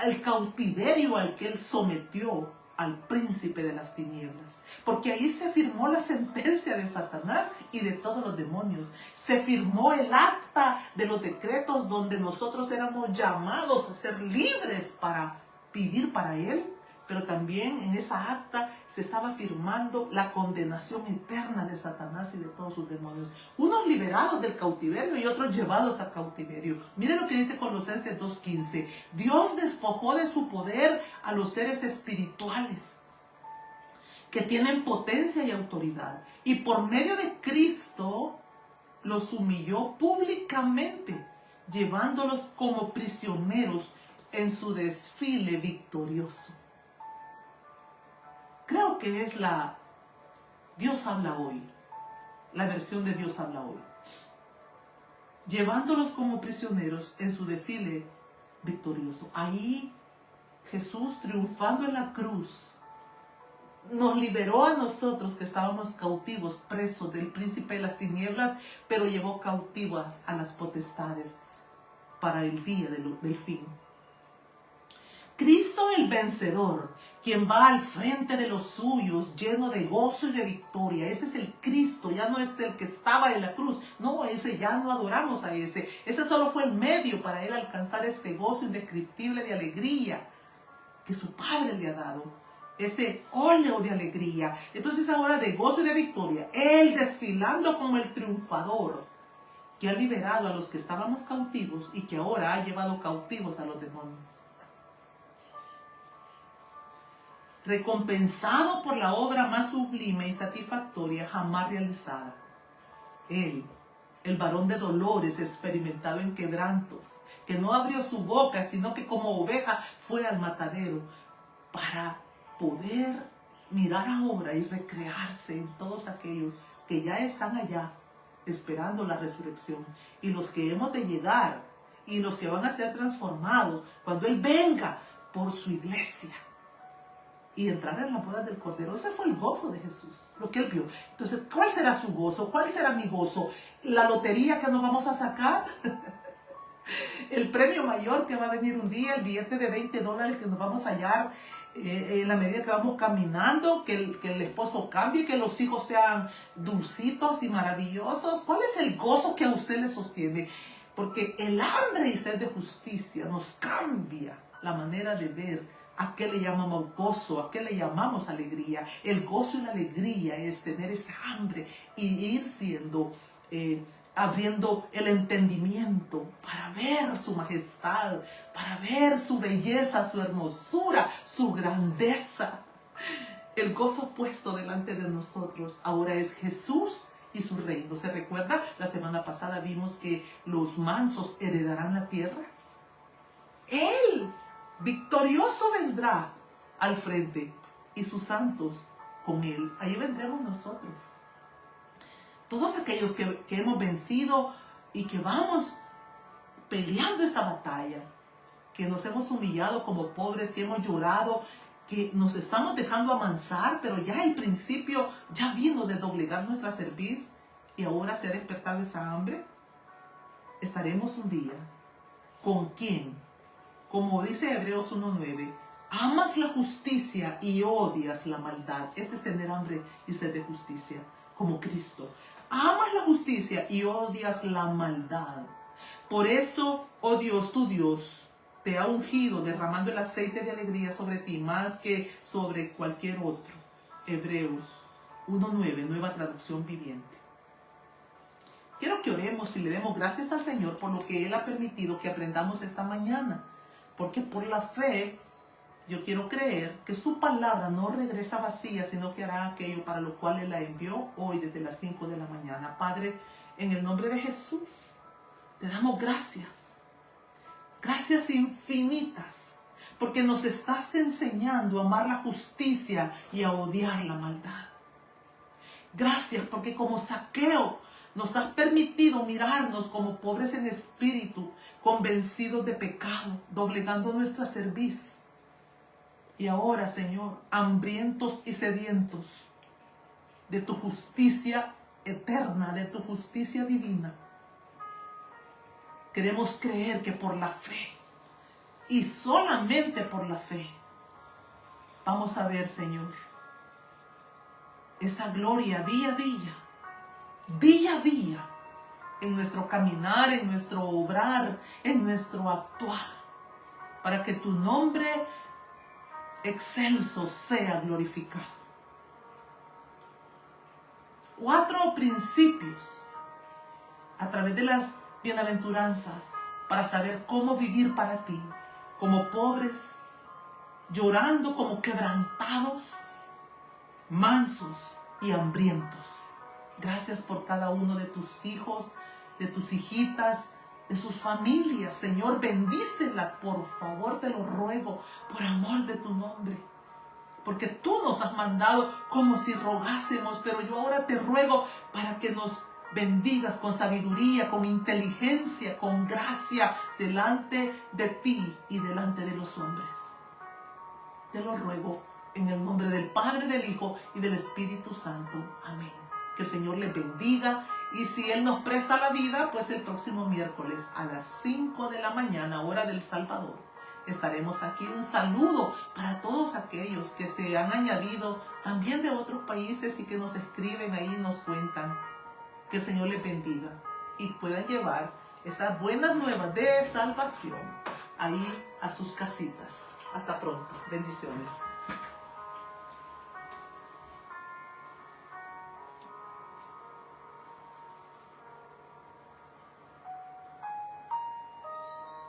el cautiverio al que Él sometió al príncipe de las tinieblas. Porque ahí se firmó la sentencia de Satanás y de todos los demonios. Se firmó el acta de los decretos donde nosotros éramos llamados a ser libres para vivir para Él. Pero también en esa acta se estaba firmando la condenación eterna de Satanás y de todos sus demonios. Unos liberados del cautiverio y otros llevados al cautiverio. Miren lo que dice Colosenses 2:15. Dios despojó de su poder a los seres espirituales que tienen potencia y autoridad. Y por medio de Cristo los humilló públicamente, llevándolos como prisioneros en su desfile victorioso. Creo que es la Dios habla hoy, la versión de Dios habla hoy. Llevándolos como prisioneros en su desfile victorioso. Ahí Jesús, triunfando en la cruz, nos liberó a nosotros que estábamos cautivos, presos del príncipe de las tinieblas, pero llevó cautivas a las potestades para el día del fin. Cristo el vencedor, quien va al frente de los suyos, lleno de gozo y de victoria. Ese es el Cristo, ya no es el que estaba en la cruz. No, ese ya no adoramos a ese. Ese solo fue el medio para él alcanzar este gozo indescriptible de alegría que su Padre le ha dado. Ese óleo de alegría. Entonces ahora de gozo y de victoria, él desfilando como el triunfador, que ha liberado a los que estábamos cautivos y que ahora ha llevado cautivos a los demonios. Recompensado por la obra más sublime y satisfactoria jamás realizada. Él, el varón de dolores, experimentado en quebrantos, que no abrió su boca, sino que como oveja fue al matadero, para poder mirar ahora y recrearse en todos aquellos que ya están allá, esperando la resurrección, y los que hemos de llegar, y los que van a ser transformados, cuando Él venga por su iglesia, y entrar en la boda del Cordero. Ese fue el gozo de Jesús, lo que Él vio. Entonces, ¿cuál será su gozo? ¿Cuál será mi gozo? ¿La lotería que nos vamos a sacar? El premio mayor que va a venir un día, el billete de $20 que nos vamos a hallar en la medida que vamos caminando, que el esposo cambie, que los hijos sean dulcitos y maravillosos. ¿Cuál es el gozo que a usted le sostiene? Porque el hambre y sed de justicia nos cambia la manera de ver. ¿A qué le llamamos gozo? ¿A qué le llamamos alegría? El gozo y la alegría es tener esa hambre y ir siendo, abriendo el entendimiento para ver su majestad, para ver su belleza, su hermosura, su grandeza. El gozo puesto delante de nosotros ahora es Jesús y su reino. ¿Se recuerda? La semana pasada vimos que los mansos heredarán la tierra. Él victorioso vendrá al frente y sus santos con él. Ahí vendremos nosotros. Todos aquellos que hemos vencido y que vamos peleando esta batalla, que nos hemos humillado como pobres, que hemos llorado, que nos estamos dejando amansar, pero ya el principio ya vino de doblegar nuestra cerviz y ahora se ha despertado esa hambre. Estaremos un día con quién. Como dice Hebreos 1:9, amas la justicia y odias la maldad. Este es tener hambre y sed de justicia, como Cristo. Amas la justicia y odias la maldad. Por eso, oh Dios, tu Dios, te ha ungido derramando el aceite de alegría sobre ti más que sobre cualquier otro. Hebreos 1:9, nueva traducción viviente. Quiero que oremos y le demos gracias al Señor por lo que Él ha permitido que aprendamos esta mañana. Porque por la fe, yo quiero creer que su palabra no regresa vacía, sino que hará aquello para lo cual Él la envió hoy desde las 5 de la mañana. Padre, en el nombre de Jesús, te damos gracias. Gracias infinitas, porque nos estás enseñando a amar la justicia y a odiar la maldad. Gracias porque como Zaqueo nos has permitido mirarnos como pobres en espíritu, convencidos de pecado, doblegando nuestra cerviz. Y ahora, Señor, hambrientos y sedientos de tu justicia eterna, de tu justicia divina, queremos creer que por la fe, y solamente por la fe, vamos a ver, Señor, esa gloria día a día, en nuestro caminar, en nuestro obrar, en nuestro actuar, para que tu nombre excelso sea glorificado. 4 principios a través de las bienaventuranzas para saber cómo vivir para ti, como pobres, llorando como quebrantados, mansos y hambrientos. Gracias por cada uno de tus hijos, de tus hijitas, de sus familias. Señor, bendícelas, por favor, te lo ruego, por amor de tu nombre. Porque tú nos has mandado como si rogásemos, pero yo ahora te ruego para que nos bendigas con sabiduría, con inteligencia, con gracia, delante de ti y delante de los hombres. Te lo ruego en el nombre del Padre, del Hijo y del Espíritu Santo. Amén. Que el Señor les bendiga. Y si Él nos presta la vida, pues el próximo miércoles a las 5 de la mañana, hora del Salvador, estaremos aquí. Un saludo para todos aquellos que se han añadido también de otros países y que nos escriben ahí y nos cuentan. Que el Señor les bendiga y puedan llevar estas buenas nuevas de salvación ahí a sus casitas. Hasta pronto. Bendiciones.